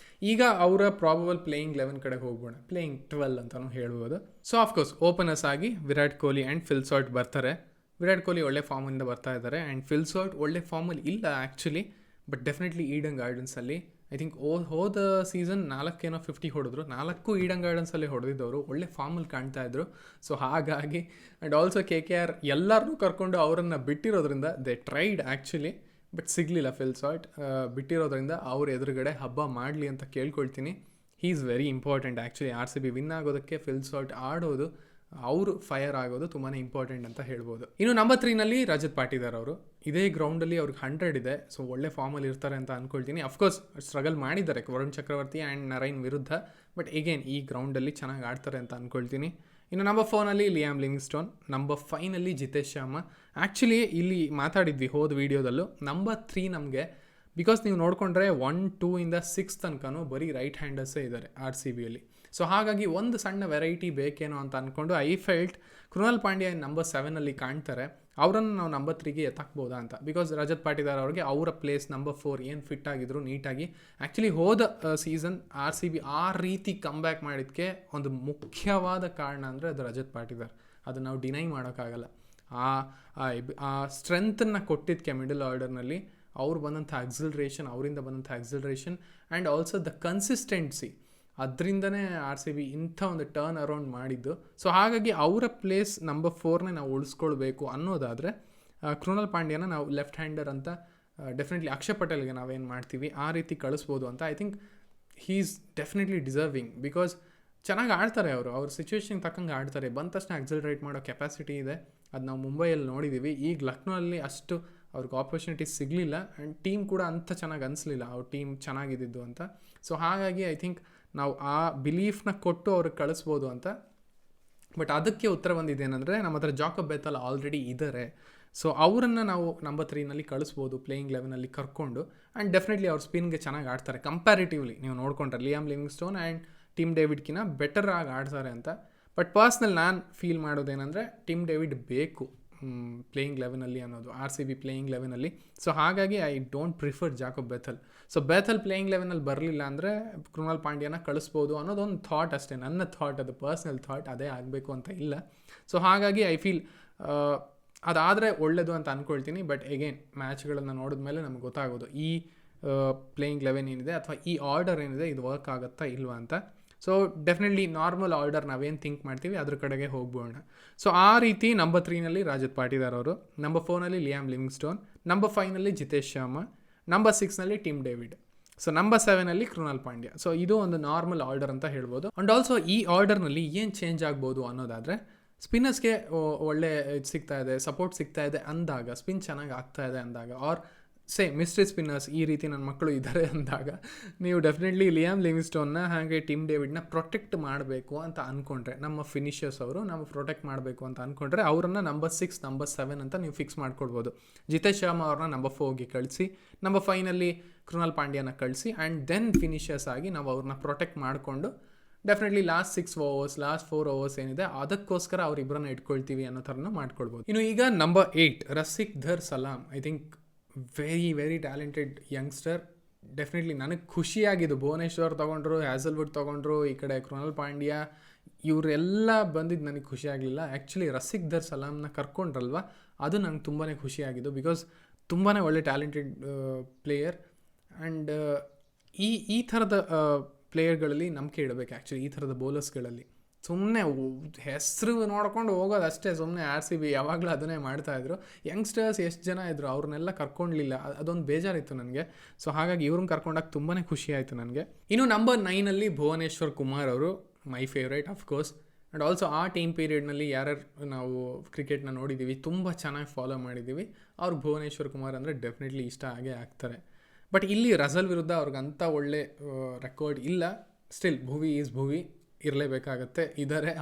ಈಗ ಅವರ ಪ್ರಾಬಬಲ್ ಪ್ಲೇಯಿಂಗ್ 11 ಕಡೆ ಹೋಗೋಣ, ಪ್ಲೇಯಿಂಗ್ 12 ಅಂತಲೂ ಹೇಳ್ಬೋದು. ಸೊ ಆಫ್ಕೋರ್ಸ್ ಓಪನರ್ಸ್ ಆಗಿ Virat Kohli and Phil Salt ಬರ್ತಾರೆ. ವಿರಾಟ್ ಕೊಹ್ಲಿ ಒಳ್ಳೆ ಫಾರ್ಮಿಂದ ಬರ್ತಾ ಇದ್ದಾರೆ ಆ್ಯಂಡ್ ಫಿಲ್ ಸಾಲ್ಟ್ ಒಳ್ಳೆ ಫಾರ್ಮಲ್ಲಿ ಇಲ್ಲ ಆ್ಯಕ್ಚುಲಿ, ಬಟ್ ಡೆಫಿನೆಟ್ಲಿ ಈಡನ್ ಗಾರ್ಡನ್ಸಲ್ಲಿ ಐ ಥಿಂಕ್ ಹೋದ ಸೀಸನ್ 50 ಹೊಡೆದ್ರು, 4 ಈಡನ್ ಗಾರ್ಡನ್ಸಲ್ಲಿ ಹೊಡೆದಿದ್ದವರು, ಒಳ್ಳೆ ಫಾರ್ಮಲ್ಲಿ ಕಾಣ್ತಾ ಇದ್ರು. ಸೊ ಹಾಗಾಗಿ ಆ್ಯಂಡ್ ಆಲ್ಸೋ KKR ಎಲ್ಲರನ್ನೂ ಕರ್ಕೊಂಡು ಅವರನ್ನು ಬಿಟ್ಟಿರೋದ್ರಿಂದ ದೇ ಟ್ರೈಡ್ ಆ್ಯಕ್ಚುಲಿ, ಬಟ್ ಸಿಗಲಿಲ್ಲ ಫಿಲ್ ಸಾಲ್ಟ್. ಬಿಟ್ಟಿರೋದ್ರಿಂದ ಅವ್ರ ಎದುರುಗಡೆ ಹಬ್ಬ ಮಾಡಲಿ ಅಂತ ಕೇಳ್ಕೊಳ್ತೀನಿ. He is very important actually. RCB win ಆಗೋದಕ್ಕೆ ಫಿಲ್ ಸಾಲ್ಟ್ ಆಡೋದು, ಅವರು ಫೈರ್ ಆಗೋದು ತುಂಬಾ ಇಂಪಾರ್ಟೆಂಟ್ ಅಂತ ಹೇಳ್ಬೋದು. ಇನ್ನು ನಂಬರ್ 3ನಲ್ಲಿ ರಜತ್ ಪಾಟಿದಾರ್ ಅವರು, ಇದೇ ಗ್ರೌಂಡಲ್ಲಿ ಅವ್ರಿಗೆ 100 ಇದೆ, ಸೊ ಒಳ್ಳೆ ಫಾರ್ಮಲ್ಲಿ ಇರ್ತಾರೆ ಅಂತ ಅಂದ್ಕೊಳ್ತೀನಿ. ಅಫ್ಕೋರ್ಸ್ ಸ್ಟ್ರಗಲ್ ಮಾಡಿದ್ದಾರೆ ವರುಣ್ ಚಕ್ರವರ್ತಿ ಆ್ಯಂಡ್ ನರೈನ್ ವಿರುದ್ಧ, ಬಟ್ ಎಗೇನ್ ಈ ಗ್ರೌಂಡಲ್ಲಿ ಚೆನ್ನಾಗಿ ಆಡ್ತಾರೆ ಅಂತ ಅಂದ್ಕೊಳ್ತೀನಿ. ಇನ್ನು ನಂಬರ್ 4ನಲ್ಲಿ ಲಿಯಾಮ್ ಲಿವಿಂಗ್ಸ್ಟೋನ್, ನಂಬರ್ 5ನಲ್ಲಿ ಜಿತೇಶ್ ಶರ್ಮಾ. ಆ್ಯಕ್ಚುಲಿ ಇಲ್ಲಿ ಮಾತಾಡಿದ್ವಿ ಹೋದ ವೀಡಿಯೋದಲ್ಲೂ, ನಂಬರ್ 3 ನಮಗೆ ಬಿಕಾಸ್ ನೀವು ನೋಡಿಕೊಂಡ್ರೆ 1, 2 ಇಂದ 6 ತನಕನೂ ಬರೀ ರೈಟ್ ಹ್ಯಾಂಡರ್ಸೇ ಇದ್ದಾರೆ RCBಯಲ್ಲಿ. ಸೊ ಹಾಗಾಗಿ ಒಂದು ಸಣ್ಣ ವೆರೈಟಿ ಬೇಕೇನೋ ಅಂತ ಅಂದ್ಕೊಂಡು I felt Krunal Pandya number 7ನಲ್ಲಿ ಕಾಣ್ತಾರೆ, ಅವರನ್ನು ನಾವು ನಂಬರ್ 3ಗೆ ಎತ್ತಾಕ್ಬೋದಾ ಅಂತ. ಬಿಕಾಸ್ ರಜತ್ ಪಾಟಿದಾರ್ ಅವ್ರಿಗೆ ಅವರ ಪ್ಲೇಸ್ ನಂಬರ್ 4 ಏನು ಫಿಟ್ ಆಗಿದ್ರು ನೀಟಾಗಿ. ಆ್ಯಕ್ಚುಲಿ ಹೋದ ಸೀಸನ್ RCB ಆ ರೀತಿ ಕಮ್ಬ್ಯಾಕ್ ಮಾಡಿದ್ದಕ್ಕೆ ಒಂದು ಮುಖ್ಯವಾದ ಕಾರಣ ಅಂದರೆ ಅದು ರಜತ್ ಪಾಟಿದಾರ್, ಅದು ನಾವು ಡಿನೈ ಮಾಡೋಕ್ಕಾಗಲ್ಲ. ಆ ಸ್ಟ್ರೆಂತನ್ನು ಕೊಟ್ಟಿದ್ದಕ್ಕೆ ಮಿಡಲ್ ಆರ್ಡರ್ನಲ್ಲಿ ಅವ್ರು ಬಂದಂಥ ಅವರಿಂದ ಬಂದಂಥ acceleration and also the consistency, ಅದರಿಂದನೇ RCB ಇಂಥ ಒಂದು ಟರ್ನ್ ಅರೌಂಡ್ ಮಾಡಿದ್ದು. ಸೊ ಹಾಗಾಗಿ ಅವರ ಪ್ಲೇಸ್ ನಂಬರ್ 4ನೇ ನಾವು ಉಳಿಸ್ಕೊಳ್ಬೇಕು ಅನ್ನೋದಾದರೆ ಕೃಣಾಲ್ ಪಾಂಡ್ಯನ ನಾವು ಲೆಫ್ಟ್ ಹ್ಯಾಂಡರ್ ಅಂತ ಡೆಫಿನೆಟ್ಲಿ ಅಕ್ಷಯ್ ಪಟೇಲ್ಗೆ ನಾವೇನು ಮಾಡ್ತೀವಿ ಆ ರೀತಿ ಕಳಿಸ್ಬೋದು ಅಂತ. I think he is definitely deserving, because ಚೆನ್ನಾಗಿ ಆಡ್ತಾರೆ ಅವ್ರ ಸಿಚುವೇಶನ್ಗೆ ತಕ್ಕಂಗೆ ಆಡ್ತಾರೆ, ಬಂದ ತಕ್ಷಣ ಎಕ್ಸಲರೇಟ್ ಮಾಡೋ ಕೆಪಾಸಿಟಿ ಇದೆ. ಅದು ನಾವು ಮುಂಬೈಯಲ್ಲಿ ನೋಡಿದ್ದೀವಿ. ಈಗ ಲಕ್ನೋಲ್ಲಿ ಅಷ್ಟು ಅವ್ರಿಗೆ ಆಪರ್ಚುನಿಟೀಸ್ ಸಿಗಲಿಲ್ಲ ಆ್ಯಂಡ್ ಟೀಮ್ ಕೂಡ ಅಂಥ ಚೆನ್ನಾಗಿ ಅನಿಸ್ಲಿಲ್ಲ ಅವ್ರ ಟೀಮ್ ಚೆನ್ನಾಗಿದ್ದಿದ್ದು ಅಂತ. ಸೊ ಹಾಗಾಗಿ ಐ ಥಿಂಕ್ ನಾವು ಆ ಬಿಲೀಫ್ನ ಕೊಟ್ಟು ಅವ್ರಿಗೆ ಕಳಿಸ್ಬೋದು ಅಂತ. ಬಟ್ ಅದಕ್ಕೆ ಉತ್ತರ ಬಂದಿದ್ದೇನೆಂದರೆ ನಮ್ಮ ಹತ್ರ ಜಾಕೋಬ್ ಬೆಥೆಲ್ ಆಲ್ರೆಡಿ ಇದ್ದಾರೆ, ಸೊ ಅವರನ್ನು ನಾವು ನಂಬರ್ 3ನಲ್ಲಿ ಕಳಿಸ್ಬೋದು ಪ್ಲೇಯಿಂಗ್ 11ನಲ್ಲಿ ಕರ್ಕೊಂಡು. ಆ್ಯಂಡ್ ಡೆಫಿನೆಟ್ಲಿ ಅವ್ರ ಸ್ಪಿನ್ಗೆ ಚೆನ್ನಾಗಿ ಆಡ್ತಾರೆ ಕಂಪ್ಯಾರಿಟಿವ್ಲಿ. ನೀವು ನೋಡ್ಕೊಂಡ್ರೆ ಲಿಯಾಮ್ ಲಿವಿಂಗ್ಸ್ಟೋನ್ ಆ್ಯಂಡ್ ಟಿಮ್ ಡೇವಿಡ್ಕಿನ ಬೆಟರ್ ಆಗಿ ಆಡ್ತಾರೆ ಅಂತ. ಬಟ್ ಪರ್ಸ್ನಲ್ ನಾನು ಫೀಲ್ ಮಾಡೋದೇನೆಂದರೆ ಟಿಮ್ ಡೇವಿಡ್ ಬೇಕು ಪ್ಲೇಯಿಂಗ್ 11ನಲ್ಲಿ ಅನ್ನೋದು, RCB ಪ್ಲೇಯಿಂಗ್ 11ನಲ್ಲಿ. ಸೊ ಹಾಗಾಗಿ I don't prefer Jacob Bethell. So Bethell playing 11ನಲ್ಲಿ ಬರಲಿಲ್ಲ ಅಂದರೆ ಕೃಣಾಲ್ ಪಾಂಡ್ಯನ ಕಳಿಸ್ಬೋದು ಅನ್ನೋದೊಂದು ಥಾಟ್ ಅಷ್ಟೇ, ನನ್ನ ಥಾಟ್, ಅದು ಪರ್ಸ್ನಲ್ ಥಾಟ್, ಅದೇ ಆಗಬೇಕು ಅಂತ ಇಲ್ಲ. ಸೊ ಹಾಗಾಗಿ ಐ ಫೀಲ್ ಅದಾದರೆ ಒಳ್ಳೆಯದು ಅಂತ ಅಂದ್ಕೊಳ್ತೀನಿ. ಬಟ್ ಎಗೇನ್ ಮ್ಯಾಚ್ಗಳನ್ನು ನೋಡಿದ್ಮೇಲೆ ನಮ್ಗೆ ಗೊತ್ತಾಗೋದು ಈ ಪ್ಲೇಯಿಂಗ್ 11 ಏನಿದೆ ಅಥವಾ ಈ ಆರ್ಡರ್ ಏನಿದೆ ಇದು ವರ್ಕ್ ಆಗುತ್ತಾ ಇಲ್ವಾ ಅಂತ. ಸೊ ಡೆಫಿನೆಟ್ಲಿ ನಾರ್ಮಲ್ ಆರ್ಡರ್ ನಾವೇನು ಥಿಂಕ್ ಮಾಡ್ತೀವಿ ಅದ್ರ ಕಡೆಗೆ ಹೋಗ್ಬೋಣ. ಸೊ ಆ ರೀತಿ ನಂಬರ್ 3ನಲ್ಲಿ ರಜತ್ ಪಾಟಿದಾರ್ ಅವರು, ನಂಬರ್ 4ನಲ್ಲಿ ಲಿಯಾಮ್ ಲಿವಿಂಗ್ಸ್ಟೋನ್, ನಂಬರ್ 5ನಲ್ಲಿ ಜಿತೇಶ್ ಶರ್ಮಾ, ನಂಬರ್ 6ನಲ್ಲಿ ಟಿಮ್ ಡೇವಿಡ್, ಸೊ ನಂಬರ್ 7ನಲ್ಲಿ ಕೃಣಾಲ್ ಪಾಂಡ್ಯ. ಸೊ ಇದು ಒಂದು ನಾರ್ಮಲ್ ಆರ್ಡರ್ ಅಂತ ಹೇಳ್ಬೋದು. ಆ್ಯಂಡ್ ಆಲ್ಸೋ ಈ ಆರ್ಡರ್ನಲ್ಲಿ ಏನು ಚೇಂಜ್ ಆಗ್ಬೋದು ಅನ್ನೋದಾದರೆ, ಸ್ಪಿನ್ನರ್ಸ್ಗೆ ಒಳ್ಳೆ ಇದು ಸಿಗ್ತಾ ಇದೆ, ಸಪೋರ್ಟ್ ಸಿಗ್ತಾ ಇದೆ ಅಂದಾಗ, ಸ್ಪಿನ್ ಚೆನ್ನಾಗಿ ಆಗ್ತಾ ಇದೆ ಅಂದಾಗ, ಆರ್ ಮಿಸ್ಟ್ರಿ ಸ್ಪಿನ್ನರ್ಸ್ ಈ ರೀತಿ ನನ್ನ ಮಕ್ಕಳು ಇದ್ದಾರೆ ಅಂದಾಗ, ನೀವು ಡೆಫಿನೆಟ್ಲಿ ಲಿಯಾಮ್ ಲಿವಿಂಗ್ಸ್ಟೋನ್ನ ಹಾಗೆ ಟಿಮ್ ಡೇವಿಡ್ನ ಪ್ರೊಟೆಕ್ಟ್ ಮಾಡಬೇಕು ಅಂತ ಅಂದ್ಕೊಂಡ್ರೆ, ನಮ್ಮ ಫಿನಿಷರ್ಸ್ ಅವರು ನಾವು ಪ್ರೊಟೆಕ್ಟ್ ಮಾಡಬೇಕು ಅಂತ ಅಂದ್ಕೊಂಡ್ರೆ ಅವರನ್ನು ನಂಬರ್ 6, ನಂಬರ್ 7 ಅಂತ ನೀವು ಫಿಕ್ಸ್ ಮಾಡ್ಕೊಳ್ಬೋದು. ಜಿತೇಶ್ ಶರ್ಮಾ ಅವ್ರನ್ನ ನಂಬರ್ 4ಗೆ ಕಳಿಸಿ, ನಂಬರ್ 5ನಲ್ಲಿ ಕೃಣಾಲ್ ಪಾಂಡ್ಯನ ಕಳಿಸಿ, ಆ್ಯಂಡ್ ದೆನ್ ಫಿನಿಷರ್ಸ್ ಆಗಿ ನಾವು ಅವ್ರನ್ನ ಪ್ರೊಟೆಕ್ಟ್ ಮಾಡಿಕೊಂಡು definitely last 6 overs, last 4 overs ಏನಿದೆ ಅದಕ್ಕೋಸ್ಕರ ಅವರಿಬ್ಬರನ್ನ ಇಟ್ಕೊಳ್ತೀವಿ ಅನ್ನೋ ಥರನೂ ಮಾಡ್ಕೊಳ್ಬೋದು. ಇನ್ನು ಈಗ number 8 ರಸಿಕ್ಧರ್ ಸಲಾಮ್, I think very talented youngster. Definitely ನನಗೆ ಖುಷಿಯಾಗಿದ್ದು, ಭುವನೇಶ್ವರ್ ತೊಗೊಂಡ್ರು, ಹ್ಯಾಸಲ್ವುಡ್ ತೊಗೊಂಡ್ರು, ಈ ಕಡೆ ಕೃಣಾಲ್ ಪಾಂಡ್ಯ, ಇವರೆಲ್ಲ ಬಂದಿದ್ದು ನನಗೆ ಖುಷಿ ಆಗಲಿಲ್ಲ. ಆ್ಯಕ್ಚುಲಿ ರಸಿಕ್ಧರ್ ಸಲಾಮ್ನ ಕರ್ಕೊಂಡ್ರಲ್ವ, ಅದು ನಂಗೆ ತುಂಬಾ ಖುಷಿಯಾಗಿದ್ದು, ಬಿಕಾಸ್ ತುಂಬಾ ಒಳ್ಳೆ ಟ್ಯಾಲೆಂಟೆಡ್ ಪ್ಲೇಯರ್. ಆ್ಯಂಡ್ ಈ ಥರದ ಪ್ಲೇಯರ್ಗಳಲ್ಲಿ ನಂಬಿಕೆ ಇಡಬೇಕು ಆ್ಯಕ್ಚುಲಿ, ಈ ಥರದ ಬೌಲರ್ಸ್ಗಳಲ್ಲಿ. ಸುಮ್ಮನೆ ಹೆಸರು ನೋಡ್ಕೊಂಡು ಹೋಗೋದು ಅಷ್ಟೇ, ಸುಮ್ಮನೆ RCB ಯಾವಾಗಲೂ ಅದನ್ನೇ ಮಾಡ್ತಾಯಿದ್ರು. ಯಂಗ್ಸ್ಟರ್ಸ್ ಎಷ್ಟು ಜನ ಇದ್ದರು, ಅವ್ರನ್ನೆಲ್ಲ ಕರ್ಕೊಂಡಿಲ್ಲ, ಅದೊಂದು ಬೇಜಾರಿತ್ತು ನನಗೆ. ಸೊ ಹಾಗಾಗಿ ಇವ್ರನ್ನ ಕರ್ಕೊಂಡಾಗ ತುಂಬಾ ಖುಷಿ ಆಯಿತು ನನಗೆ. ಇನ್ನು ನಂಬರ್ 9ನಲ್ಲಿ ಭುವನೇಶ್ವರ್ ಕುಮಾರ್ ಅವರು, my favourite of course. And also ಆ ಟೈಮ್ ಪೀರಿಯಡ್ನಲ್ಲಿ ಯಾರ್ಯಾರು ನಾವು ಕ್ರಿಕೆಟ್ನ ನೋಡಿದ್ದೀವಿ, ತುಂಬ ಚೆನ್ನಾಗಿ ಫಾಲೋ ಮಾಡಿದ್ದೀವಿ, ಅವ್ರಿಗೆ ಭುವನೇಶ್ವರ್ ಕುಮಾರ್ ಅಂದರೆ ಡೆಫಿನೆಟ್ಲಿ ಇಷ್ಟ ಆಗೇ ಆಗ್ತಾರೆ. ಬಟ್ ಇಲ್ಲಿ ರಸಲ್ ವಿರುದ್ಧ ಅವ್ರಿಗಂತ ಒಳ್ಳೆ ರೆಕಾರ್ಡ್ ಇಲ್ಲ. ಸ್ಟಿಲ್ ಭುವಿ ಈಸ್ ಭುವಿ, ಇರಲೇಬೇಕಾಗತ್ತೆ.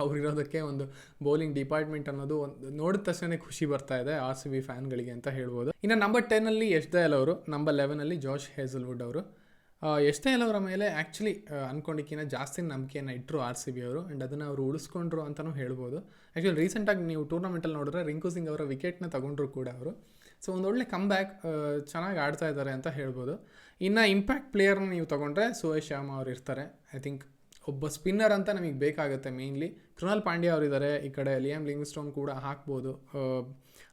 ಅವರಿರೋದಕ್ಕೆ ಒಂದು ಬೌಲಿಂಗ್ ಡಿಪಾರ್ಟ್ಮೆಂಟ್ ಅನ್ನೋದು ಒಂದು ನೋಡಿದ ತಕ್ಷಣ ಖುಷಿ ಬರ್ತಾ ಇದೆ RCB ಫ್ಯಾನ್ಗಳಿಗೆ ಅಂತ ಹೇಳ್ಬೋದು. ಇನ್ನು ನಂಬರ್ 10 ಯಶ್ ದಯಾಲ್ ಅವರು, ನಂಬರ್ 11 ಜಾಶ್ ಹೇಸಲ್ವುಡ್ ಅವರು. ಯಶ್ ದಯಾಲ್ ಅವರ ಮೇಲೆ ಆ್ಯಕ್ಚುಲಿ ಅಂದ್ಕೊಂಡಿಕ್ಕಿಂತ ಜಾಸ್ತಿ ನಂಬಿಕೆಯನ್ನು ಇಟ್ಟರು RCB ಅವರು, ಆ್ಯಂಡ್ ಅದನ್ನು ಅವರು ಉಳಿಸ್ಕೊಂಡ್ರು ಅಂತಲೂ ಹೇಳ್ಬೋದು. ಆ್ಯಕ್ಚುಲಿ ರೀಸೆಂಟಾಗಿ ನೀವು ಟೂರ್ನಮೆಂಟಲ್ಲಿ ನೋಡಿದ್ರೆ ರಿಂಕು ಸಿಂಗ್ ಅವರ ವಿಕೆಟ್ನ ತಗೊಂಡ್ರು ಕೂಡ ಅವರು. ಸೊ ಒಂದೊಳ್ಳೆ ಕಮ್ಬ್ಯಾಕ್, ಚೆನ್ನಾಗಿ ಆಡ್ತಾ ಇದ್ದಾರೆ ಅಂತ ಹೇಳ್ಬೋದು. ಇನ್ನು ಇಂಪ್ಯಾಕ್ಟ್ ಪ್ಲೇಯರ್ನ ನೀವು ತೊಗೊಂಡ್ರೆ ಸುಯೇಶ್ ಶರ್ಮಾ ಅವ್ರು ಇರ್ತಾರೆ. ಐ ಥಿಂಕ್ ಒಬ್ಬ ಸ್ಪಿನ್ನರ್ ಅಂತ ನಮಗೆ ಬೇಕಾಗುತ್ತೆ ಮೇಯ್ನ್ಲಿ. ಕೃಣಾಲ್ ಪಾಂಡ್ಯ ಅವರಿದ್ದಾರೆ, ಈ ಕಡೆ ಲಿಯಾಮ್ ಲಿವಿಂಗ್ಸ್ಟೋನ್ ಕೂಡ ಹಾಕ್ಬೋದು.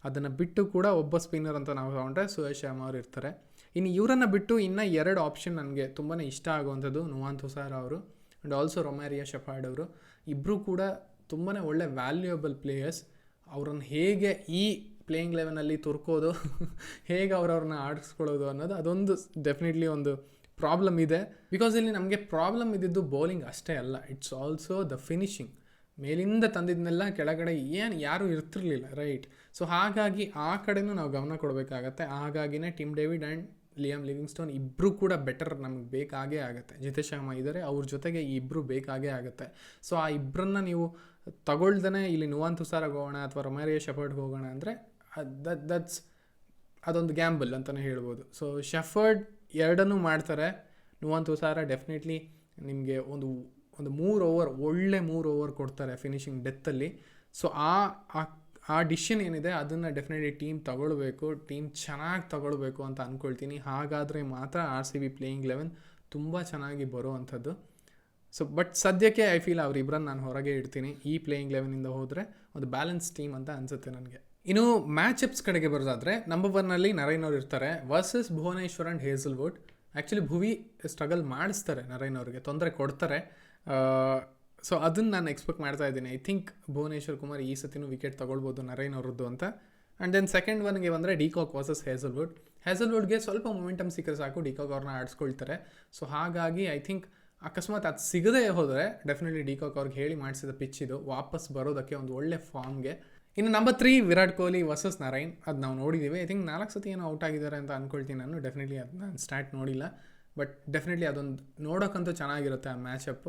ಅದನ್ನು ಬಿಟ್ಟು ಕೂಡ ಒಬ್ಬ ಸ್ಪಿನ್ನರ್ ಅಂತ ನಾವು ತೊಗೊಂಡ್ರೆ ಸುಯೇಶ್ ಶರ್ಮಾ ಅವ್ರು ಇರ್ತಾರೆ. ಇನ್ನು ಇವರನ್ನು ಬಿಟ್ಟು ಇನ್ನೂ 2 ಆಪ್ಷನ್ ನನಗೆ ತುಂಬಾ ಇಷ್ಟ ಆಗುವಂಥದ್ದು ನುವಾನ್ ತುಸಾರ ಅವರು ಆ್ಯಂಡ್ ಆಲ್ಸೋ ರೊಮ್ಯಾರಿಯಾ ಶೆಫರ್ಡ್ ಅವರು. ಇಬ್ಬರು ಕೂಡ ತುಂಬಾ ಒಳ್ಳೆ ವ್ಯಾಲ್ಯೂಯಬಲ್ ಪ್ಲೇಯರ್ಸ್. ಅವರನ್ನು ಹೇಗೆ ಈ ಪ್ಲೇಯಿಂಗ್ ಲೆವೆನಲ್ಲಿ ತುರ್ಕೋದು, ಹೇಗೆ ಅವ್ರನ್ನ ಆಡಿಸ್ಕೊಳ್ಳೋದು ಅನ್ನೋದು ಅದೊಂದು ಡೆಫಿನೆಟ್ಲಿ ಒಂದು ಪ್ರಾಬ್ಲಮ್ ಇದೆ. ಬಿಕಾಸ್ ಇಲ್ಲಿ ನಮಗೆ ಪ್ರಾಬ್ಲಮ್ ಇದ್ದಿದ್ದು ಬೌಲಿಂಗ್ ಅಷ್ಟೇ ಅಲ್ಲ, ಇಟ್ಸ್ ಆಲ್ಸೋ ದ ಫಿನಿಶಿಂಗ್. ಮೇಲಿಂದ ತಂದಿದ್ದನ್ನೆಲ್ಲ ಕೆಳಗಡೆ ಯಾರೂ ಇರ್ತಿರ್ಲಿಲ್ಲ, ರೈಟ್? ಸೊ ಹಾಗಾಗಿ ಆ ಕಡೆನೂ ನಾವು ಗಮನ ಕೊಡಬೇಕಾಗತ್ತೆ. ಹಾಗಾಗಿನೇ Tim David and Liam Livingstone ಇಬ್ಬರು ಕೂಡ ಬೆಟರ್ ನಮಗೆ ಬೇಕಾಗೇ ಆಗುತ್ತೆ. ಜಿತೇಶ್ ಶರ್ಮಾ ಇದ್ದಾರೆ, ಅವ್ರ ಜೊತೆಗೆ ಈ ಇಬ್ಬರು ಬೇಕಾಗೇ ಆಗುತ್ತೆ. ಸೊ ಆ ಇಬ್ಬರನ್ನ ನೀವು ತಗೊಳ್ದೇ ಇಲ್ಲಿ ನುವಾನ್ ತುಸಾರಾಗ ಹೋಗೋಣ ಅಥವಾ ರೊಮ್ಯಾರಿಯಾ ಶೆಫರ್ಡ್ಗೆ ಹೋಗೋಣ ಅಂದರೆ ಅದೊಂದು ಗ್ಯಾಂಬಲ್ ಅಂತಲೇ ಹೇಳ್ಬೋದು. ಸೊ ಶೆಫರ್ಡ್ ಎರಡನ್ನೂ ಮಾಡ್ತಾರೆ. ನುವಾನ್ ತುಸಾರ ಡೆಫಿನೆಟ್ಲಿ ನಿಮಗೆ ಒಂದು 3 ಓವರ್, ಒಳ್ಳೆ 3 ಓವರ್ ಕೊಡ್ತಾರೆ ಫಿನಿಶಿಂಗ್ ಡೆತ್ತಲ್ಲಿ. ಸೊ ಆ ಡಿಸಿಷನ್ ಏನಿದೆ ಅದನ್ನು ಡೆಫಿನೆಟ್ಲಿ ಟೀಮ್ ತಗೊಳ್ಬೇಕು, ಟೀಮ್ ಚೆನ್ನಾಗಿ ತಗೊಳ್ಬೇಕು ಅಂತ ಅಂದ್ಕೊಳ್ತೀನಿ. ಹಾಗಾದರೆ ಮಾತ್ರ RCB ಪ್ಲೇಯಿಂಗ್ 11 ತುಂಬ ಚೆನ್ನಾಗಿ ಬರೋವಂಥದ್ದು. ಸೊ ಬಟ್ ಸದ್ಯಕ್ಕೆ ಐ ಫೀಲ್ ಅವರಿಬ್ಬರನ್ನು ನಾನು ಹೊರಗೆ ಇಡ್ತೀನಿ. ಈ ಪ್ಲೇಯಿಂಗ್ 11ಇಂದ ಹೋದರೆ ಒಂದು ಬ್ಯಾಲೆನ್ಸ್ ಟೀಮ್ ಅಂತ ಅನಿಸುತ್ತೆ ನನಗೆ. ಇನ್ನು ಮ್ಯಾಚಪ್ಸ್ ಕಡೆಗೆ ಬರೋದಾದರೆ ನಂಬರ್ 1 ನರೈನ್ ಅವ್ರು ಇರ್ತಾರೆ versus Bhuvneshwar and Hazlewood. Actually Bhuvi struggle ಮಾಡಿಸ್ತಾರೆ, ನರೈನ್ ಅವ್ರಿಗೆ ತೊಂದರೆ ಕೊಡ್ತಾರೆ. ಸೊ ಅದನ್ನು ನಾನು ಎಕ್ಸ್ಪೆಕ್ಟ್ ಮಾಡ್ತಾ ಇದ್ದೀನಿ. ಐ ಥಿಂಕ್ ಭುವನೇಶ್ವರ್ ಕುಮಾರ್ ಈ ಸತಿನೂ ವಿಕೆಟ್ ತೊಗೊಳ್ಬೋದು ನರೈನ್ ಅವ್ರದ್ದು ಅಂತ. ಆ್ಯಂಡ್ ದೆನ್ ಸೆಕೆಂಡ್ ಒನ್ಗೆ ಬಂದರೆ ಡಿಕಾಕ್ ವರ್ಸಸ್ ಹೇಸಲ್ವುಡ್ಗೆ ಸ್ವಲ್ಪ ಮೊಮೆಂಟಮ್ ಸಿಕ್ಕರೆ ಸಾಕು, ಡಿಕಾಕ್ ಅವ್ರನ್ನ ಆಡಿಸ್ಕೊಳ್ತಾರೆ. ಸೊ ಹಾಗಾಗಿ ಐ ಥಿಂಕ್ ಅಕಸ್ಮಾತ್ ಅದು ಸಿಗದೇ ಹೋದರೆ ಡೆಫಿನೆಟ್ಲಿ ಡಿಕಾಕ್ ಅವ್ರಿಗೆ ಹೇಳಿ ಮಾಡಿಸಿದ ಪಿಚ್ ಇದು ವಾಪಸ್ ಬರೋದಕ್ಕೆ ಒಂದು ಒಳ್ಳೆ ಫಾರ್ಮ್ಗೆ. ಇನ್ನು number 3 Virat Kohli versus Narine, ಅದು ನಾವು ನೋಡಿದ್ದೀವಿ. ಐ ಥಿಂಕ್ 4 ಸತಿ ಏನೋ ಔಟ್ ಆಗಿದ್ದಾರೆ ಅಂತ ಅಂದ್ಕೊಳ್ತೀನಿ ನಾನು. ಡೆಫಿನೆಟ್ಲಿ ಅದು ನಾನು ಸ್ಟಾರ್ಟ್ ನೋಡಿಲ್ಲ, ಬಟ್ ಡೆಫಿನೆಟ್ಲಿ ಅದೊಂದು ನೋಡೋಕ್ಕಂತೂ ಚೆನ್ನಾಗಿರುತ್ತೆ ಆ ಮ್ಯಾಚಪ್.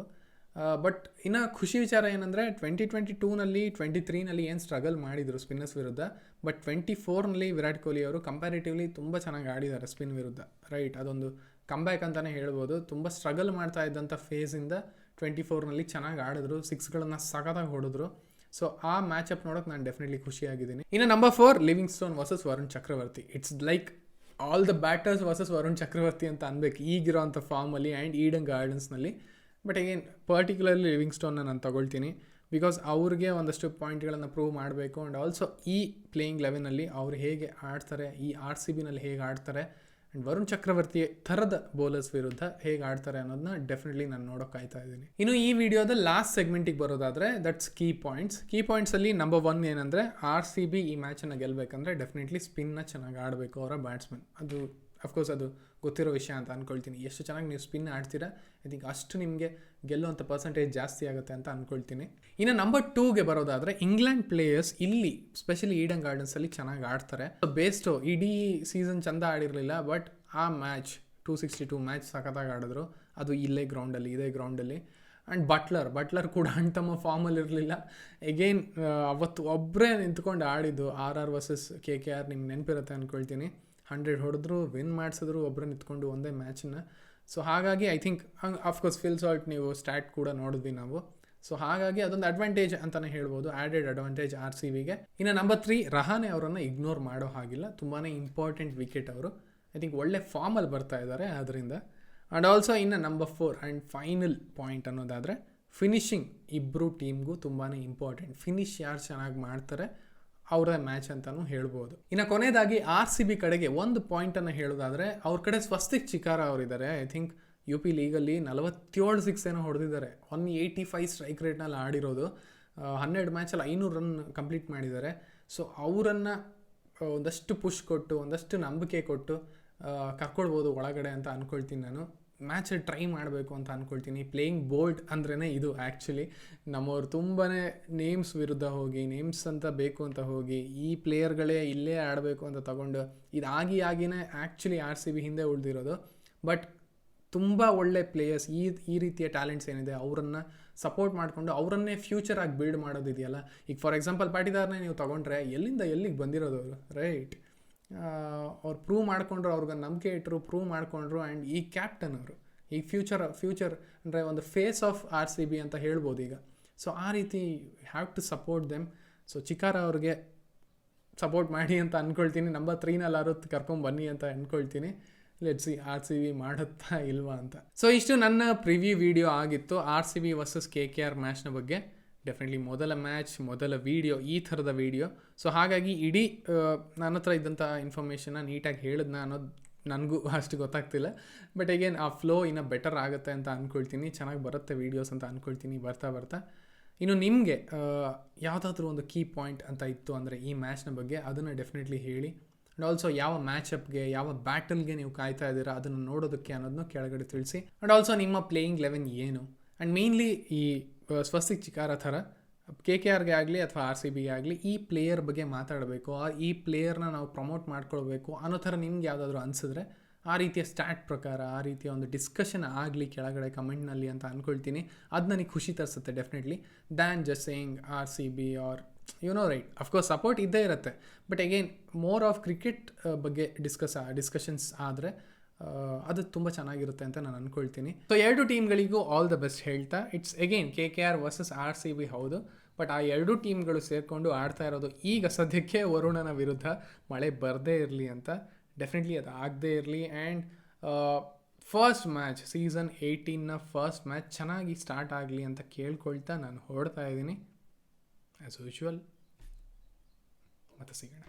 ಬಟ್ ಇನ್ನು ಖುಷಿ ವಿಚಾರ ಏನಂದರೆ 2022ನಲ್ಲಿ 23ನಲ್ಲಿ ಏನು ಸ್ಟ್ರಗಲ್ ಮಾಡಿದರು ಸ್ಪಿನ್ನರ್ಸ್ ವಿರುದ್ಧ, ಬಟ್ 24ನಲ್ಲಿ ವಿರಾಟ್ ಕೊಹ್ಲಿ ಅವರು ಕಂಪ್ಯಾರಿಟಿವ್ಲಿ ತುಂಬ ಚೆನ್ನಾಗಿ ಆಡಿದ್ದಾರೆ ಸ್ಪಿನ್ ವಿರುದ್ಧ, ರೈಟ್? ಅದೊಂದು ಕಂಬ್ಯಾಕ್ ಅಂತಲೇ ಹೇಳ್ಬೋದು. ತುಂಬ ಸ್ಟ್ರಗಲ್ ಮಾಡ್ತಾ ಇದ್ದಂಥ ಫೇಸಿಂದ 24ನಲ್ಲಿ ಚೆನ್ನಾಗಿ ಆಡಿದ್ರು, 6ಗಳನ್ನು ಸಖತ್ತಾಗಿ ಹೊಡೆದ್ರು. ಸೊ ಆ ಮ್ಯಾಚಪ್ ನೋಡೋಕೆ ನಾನು ಡೆಫಿನೆಟ್ಲಿ ಖುಷಿಯಾಗಿದ್ದೀನಿ. ಇನ್ನು number 4 Livingstone versus Varun Chakravarthy. It's like all the batters versus Varun Chakravarthy ಅಂತ ಅನ್ಬೇಕು ಈಗಿರೋ ಅಂಥ ಫಾರ್ಮಲ್ಲಿ ಆ್ಯಂಡ್ ಈಡನ್ ಗಾರ್ಡನ್ಸ್ನಲ್ಲಿ. ಬಟ್ ಅಗೇನ್ ಪರ್ಟಿಕ್ಯುಲರ್ಲಿ ಲಿವಿಂಗ್ಸ್ಟೋನ್ನ ನಾನು ತಗೊಳ್ತೀನಿ, ಬಿಕಾಸ್ ಅವ್ರಿಗೆ ಒಂದಷ್ಟು ಪಾಯಿಂಟ್ಗಳನ್ನು ಪ್ರೂವ್ ಮಾಡಬೇಕು. ಆ್ಯಂಡ್ ಆಲ್ಸೋ ಈ ಪ್ಲೇಯಿಂಗ್ 11ನಲ್ಲಿ ಅವ್ರು ಹೇಗೆ ಆಡ್ತಾರೆ, ಈ RCBನಲ್ಲಿ ಹೇಗೆ ಆಡ್ತಾರೆ, ಆ್ಯಂಡ್ ವರುಣ್ ಚಕ್ರವರ್ತಿ ಥರದ ಬೌಲರ್ಸ್ ವಿರುದ್ಧ ಹೇಗೆ ಆಡ್ತಾರೆ ಅನ್ನೋದನ್ನ ಡೆಫಿನೆಟ್ಲಿ ನಾನು ನೋಡೋಕೆ ಕಾಯ್ತಾ ಇದ್ದೀನಿ. ಇನ್ನು ಈ ವಿಡಿಯೋದ ಲಾಸ್ಟ್ ಸೆಗ್ಮೆಂಟಿಗೆ ಬರೋದಾದರೆ ದಟ್ಸ್ ಕೀ ಪಾಯಿಂಟ್ಸಲ್ಲಿ ನಂಬರ್ 1 ಏನಂದರೆ RCB ಈ ಮ್ಯಾಚನ್ನು ಗೆಲ್ಲಬೇಕಂದ್ರೆ ಡೆಫಿನೆಟ್ಲಿ ಸ್ಪಿನ್ನ ಚೆನ್ನಾಗಿ ಆಡಬೇಕು ಅವರ ಬ್ಯಾಟ್ಸ್ಮನ್. ಅದು ಅಫ್ಕೋರ್ಸ್ ಅದು ಗೊತ್ತಿರೋ ವಿಷಯ ಅಂತ ಅಂದ್ಕೊಳ್ತೀನಿ. ಎಷ್ಟು ಚೆನ್ನಾಗಿ ನೀವು ಸ್ಪಿನ್ ಆಡ್ತೀರಾ ಐ ಥಿಂಕ್ ಅಷ್ಟು ನಿಮಗೆ ಗೆಲ್ಲುವಂಥ ಪರ್ಸೆಂಟೇಜ್ ಜಾಸ್ತಿ ಆಗುತ್ತೆ ಅಂತ ಅಂದ್ಕೊಳ್ತೀನಿ. ಇನ್ನು ನಂಬರ್ 2ಗೆ ಬರೋದಾದರೆ ಇಂಗ್ಲೆಂಡ್ ಪ್ಲೇಯರ್ಸ್ ಇಲ್ಲಿ ಸ್ಪೆಷಲಿ ಈಡನ್ ಗಾರ್ಡನ್ಸಲ್ಲಿ ಚೆನ್ನಾಗಿ ಆಡ್ತಾರೆ. ಬೇಸ್ಟು ಇಡೀ ಸೀಸನ್ ಚೆಂದ ಆಡಿರಲಿಲ್ಲ, ಬಟ್ ಆ ಮ್ಯಾಚ್ 262 ಮ್ಯಾಚ್ ಸಖತ್ತಾಗಿ ಆಡಿದ್ರು. ಅದು ಇದೇ ಗ್ರೌಂಡಲ್ಲಿ. ಆ್ಯಂಡ್ ಬಟ್ಲರ್ ಕೂಡ ಅಣ್ತಮ್ಮ ಫಾರ್ಮಲ್ಲಿ ಇರಲಿಲ್ಲ. ಎಗೇನ್ ಅವತ್ತು ಒಬ್ಬರೇ ನಿಂತ್ಕೊಂಡು ಆಡಿದ್ದು RR ವರ್ಸಸ್ KKR, ನಿಮ್ಗೆ ನೆನಪಿರುತ್ತೆ ಅಂದ್ಕೊಳ್ತೀನಿ. 100 ಹೊಡೆದ್ರು, ವಿನ್ ಮಾಡಿಸಿದ್ರು ಒಬ್ಬರೇ ನಿಂತ್ಕೊಂಡು ಒಂದೇ ಮ್ಯಾಚನ್ನ. ಸೊ ಹಾಗಾಗಿ I think of course Phil Salt ನೀವು ಸ್ಟ್ಯಾಟ್ ಕೂಡ ನೋಡಿದ್ವಿ ನಾವು. ಸೊ ಹಾಗಾಗಿ ಅದೊಂದು ಅಡ್ವಾಂಟೇಜ್ ಅಂತಲೇ ಹೇಳ್ಬೋದು, ಆ್ಯಡೆಡ್ ಅಡ್ವಾಂಟೇಜ್ RCBಗೆ. ಇನ್ನು ನಂಬರ್ 3 ರಹಾನೆ ಅವರನ್ನು ಇಗ್ನೋರ್ ಮಾಡೋ ಹಾಗಿಲ್ಲ, ತುಂಬಾ ಇಂಪಾರ್ಟೆಂಟ್ ವಿಕೆಟ್ ಅವರು. ಐ ಥಿಂಕ್ ಒಳ್ಳೆ ಫಾರ್ಮಲ್ಲಿ ಬರ್ತಾ ಇದ್ದಾರೆ ಅದರಿಂದ. ಆ್ಯಂಡ್ ಆಲ್ಸೋ ಇನ್ನು ನಂಬರ್ 4 ಆ್ಯಂಡ್ ಫೈನಲ್ ಪಾಯಿಂಟ್ ಅನ್ನೋದಾದರೆ ಫಿನಿಶಿಂಗ್ ಇಬ್ಬರು ಟೀಮ್ಗೂ ತುಂಬಾ ಇಂಪಾರ್ಟೆಂಟ್. ಫಿನಿಶ್ ಯಾರು ಚೆನ್ನಾಗಿ ಮಾಡ್ತಾರೆ ಅವರ ಮ್ಯಾಚ್ ಅಂತಲೂ ಹೇಳ್ಬೋದು. ಇನ್ನು ಕೊನೆಯದಾಗಿ RCB ಕಡೆಗೆ ಒಂದು ಪಾಯಿಂಟನ್ನು ಹೇಳೋದಾದರೆ ಅವ್ರ ಕಡೆ ಸ್ವಸ್ತಿಕ್ ಚಿಕಾರ ಅವರಿದ್ದಾರೆ. I think UP legally 47 six ಏನೋ ಹೊಡೆದಿದ್ದಾರೆ, 185 ಸ್ಟ್ರೈಕ್ ರೇಟ್ನಲ್ಲಿ ಆಡಿರೋದು, 12 ಮ್ಯಾಚಲ್ಲಿ 500 ರನ್ ಕಂಪ್ಲೀಟ್ ಮಾಡಿದ್ದಾರೆ. ಸೊ ಅವರನ್ನು ಒಂದಷ್ಟು ಪುಷ್ ಕೊಟ್ಟು ಒಂದಷ್ಟು ನಂಬಿಕೆ ಕೊಟ್ಟು ಕರ್ಕೊಳ್ಬೋದು ಒಳಗಡೆ ಅಂತ ಅಂದ್ಕೊಳ್ತೀನಿ ನಾನು. ಮ್ಯಾಚಲ್ಲಿ ಟ್ರೈ ಮಾಡಬೇಕು ಅಂತ ಅಂದ್ಕೊಳ್ತೀನಿ. ಪ್ಲೇಯಿಂಗ್ ಬೋಲ್ಡ್ ಅಂದ್ರೇ ಇದು ಆ್ಯಕ್ಚುಲಿ. ನಮ್ಮವ್ರು ತುಂಬಾ ನೇಮ್ಸ್ ವಿರುದ್ಧ ಹೋಗಿ, ನೇಮ್ಸ್ ಅಂತ ಬೇಕು ಅಂತ ಹೋಗಿ, ಈ ಪ್ಲೇಯರ್ಗಳೇ ಇಲ್ಲೇ ಆಡಬೇಕು ಅಂತ ತಗೊಂಡು ಇದಾಗಿಯೇ ಆ್ಯಕ್ಚುಲಿ RCB ಹಿಂದೆ ಉಳಿದಿರೋದು. ಬಟ್ ತುಂಬ ಒಳ್ಳೆ ಪ್ಲೇಯರ್ಸ್, ಈ ರೀತಿಯ ಟ್ಯಾಲೆಂಟ್ಸ್ ಏನಿದೆ ಅವರನ್ನು ಸಪೋರ್ಟ್ ಮಾಡಿಕೊಂಡು ಅವರನ್ನೇ ಫ್ಯೂಚರ್ ಆಗಿ ಬಿಲ್ಡ್ ಮಾಡೋದಿದೆಯಲ್ಲ. ಈಗ ಫಾರ್ ಎಕ್ಸಾಂಪಲ್ ಪಾಟಿದಾರ್ನೇ ನೀವು ತೊಗೊಂಡ್ರೆ ಎಲ್ಲಿಂದ ಎಲ್ಲಿಗೆ ಬಂದಿರೋದು ಅವರು, ರೈಟ್? ಅವ್ರು ಪ್ರೂವ್ ಮಾಡಿಕೊಂಡ್ರು, ಅವ್ರಿಗೆ ನಂಬಿಕೆ ಇಟ್ಟರು, ಪ್ರೂವ್ ಮಾಡಿಕೊಂಡ್ರು. ಆ್ಯಂಡ್ ಈ ಕ್ಯಾಪ್ಟನ್ ಅವರು ಈಗ ಫ್ಯೂಚರ್ ಅಂದರೆ ಒಂದು ಫೇಸ್ ಆಫ್ RCB ಅಂತ ಹೇಳ್ಬೋದು ಈಗ. ಸೊ ಆ ರೀತಿ have to support them. So ಚಿಕಾರ ಅವ್ರಿಗೆ ಸಪೋರ್ಟ್ ಮಾಡಿ ಅಂತ ಅಂದ್ಕೊಳ್ತೀನಿ. ನಂಬರ್ 3 ಕರ್ಕೊಂಬನ್ನಿ ಅಂತ ಅಂದ್ಕೊಳ್ತೀನಿ. ಲೆಟ್ಸ್ ಸಿ RCB ಮಾಡುತ್ತಾ ಇಲ್ವಾ ಅಂತ. ಸೊ ಇಷ್ಟು ನನ್ನ ಪ್ರಿವ್ಯೂ ವಿಡಿಯೋ ಆಗಿತ್ತು RCB ವರ್ಸಸ್ KKR ಮ್ಯಾಚ್ನ ಬಗ್ಗೆ. ಡೆಫಿನೆಟ್ಲಿ ಮೊದಲ ಮ್ಯಾಚ್, ಮೊದಲ ವೀಡಿಯೋ, ಈ ಥರದ ವೀಡಿಯೋ. ಸೊ ಹಾಗಾಗಿ ಇಡೀ ನನ್ನ ಹತ್ರ ಇದ್ದಂಥ ಇನ್ಫಾರ್ಮೇಷನ್ನ ನೀಟಾಗಿ ಹೇಳಿದ್ನ ಅನ್ನೋದು ನನಗೂ ಅಷ್ಟು ಗೊತ್ತಾಗ್ತಿಲ್ಲ. ಬಟ್ ಅಗೇನ್ ಆ ಫ್ಲೋ ಇನ್ನೂ ಬೆಟರ್ ಆಗುತ್ತೆ ಅಂತ ಅಂದ್ಕೊಳ್ತೀನಿ. ಚೆನ್ನಾಗಿ ಬರುತ್ತೆ ವೀಡಿಯೋಸ್ ಅಂತ ಅಂದ್ಕೊಳ್ತೀನಿ ಬರ್ತಾ. ಇನ್ನು ನಿಮಗೆ ಯಾವುದಾದ್ರೂ ಒಂದು ಕೀ ಪಾಯಿಂಟ್ ಅಂತ ಇತ್ತು ಅಂದರೆ ಈ ಮ್ಯಾಚ್ನ ಬಗ್ಗೆ, ಅದನ್ನು ಡೆಫಿನೆಟ್ಲಿ ಹೇಳಿ. ಆ್ಯಂಡ್ ಆಲ್ಸೋ ಯಾವ ಮ್ಯಾಚಪ್ಗೆ, ಯಾವ ಬ್ಯಾಟಲ್ಗೆ ನೀವು ಕಾಯ್ತಾ ಇದ್ದೀರಾ ಅದನ್ನು ನೋಡೋದಕ್ಕೆ ಅನ್ನೋದನ್ನು ಕೆಳಗಡೆ ತಿಳಿಸಿ. ಆ್ಯಂಡ್ ಆಲ್ಸೋ ನಿಮ್ಮ ಪ್ಲೇಯಿಂಗ್ 11 ಏನು. ಆ್ಯಂಡ್ ಮೇನ್ಲಿ ಈ ಸ್ವಸ್ತಿಕ್ ಚಿಕಾರ ಥರ KKRಗೆ ಆಗಲಿ ಅಥವಾ RCBಗೆ ಆಗಲಿ ಈ ಪ್ಲೇಯರ್ ಬಗ್ಗೆ ಮಾತಾಡಬೇಕು, ಈ ಪ್ಲೇಯರ್ನ ನಾವು ಪ್ರಮೋಟ್ ಮಾಡ್ಕೊಳ್ಬೇಕು ಅನ್ನೋ ಥರ ನಿಮ್ಗೆ ಯಾವುದಾದ್ರೂ ಅನಿಸಿದ್ರೆ ಆ ರೀತಿಯ ಸ್ಟ್ಯಾಟ್ ಪ್ರಕಾರ ಆ ರೀತಿಯ ಒಂದು ಡಿಸ್ಕಷನ್ ಆಗಲಿ ಕೆಳಗಡೆ ಕಮೆಂಟ್ನಲ್ಲಿ ಅಂತ ಅಂದ್ಕೊಳ್ತೀನಿ. ಅದು ನನಗೆ ಖುಷಿ ತರಿಸುತ್ತೆ definitely, than just saying RCB are right. Of course support ಇದ್ದೇ ಇರುತ್ತೆ, but again more of cricket ಬಗ್ಗೆ ಡಿಸ್ಕಷನ್ಸ್ ಆದರೆ ಅದು ತುಂಬ ಚೆನ್ನಾಗಿರುತ್ತೆ ಅಂತ ನಾನು ಅಂದ್ಕೊಳ್ತೀನಿ. ಸೊ 2 ಟೀಮ್ಗಳಿಗೂ ಆಲ್ ದ ಬೆಸ್ಟ್ ಹೇಳ್ತಾ, it's again KKR versus RCB ಹೌದು, ಬಟ್ ಆ 2 ಟೀಮ್ಗಳು ಸೇರಿಕೊಂಡು ಆಡ್ತಾ ಇರೋದು ಈಗ ಸದ್ಯಕ್ಕೆ ವರುಣನ ವಿರುದ್ಧ. ಮಳೆ ಬರದೇ ಇರಲಿ ಅಂತ, ಡೆಫಿನೆಟ್ಲಿ ಅದು ಆಗದೇ ಇರಲಿ. ಆ್ಯಂಡ್ ಫಸ್ಟ್ ಮ್ಯಾಚ್ ಸೀಸನ್ 18ನ ಫಸ್ಟ್ ಮ್ಯಾಚ್ ಚೆನ್ನಾಗಿ ಸ್ಟಾರ್ಟ್ ಆಗಲಿ ಅಂತ ಕೇಳ್ಕೊಳ್ತಾ ನಾನು ಹೊರಡ್ತಾ ಇದ್ದೀನಿ. ಆ್ಯಸ್ ಯೂಶ್ವಲ್ ಮತ್ತೆ ಸಿಗೋಣ.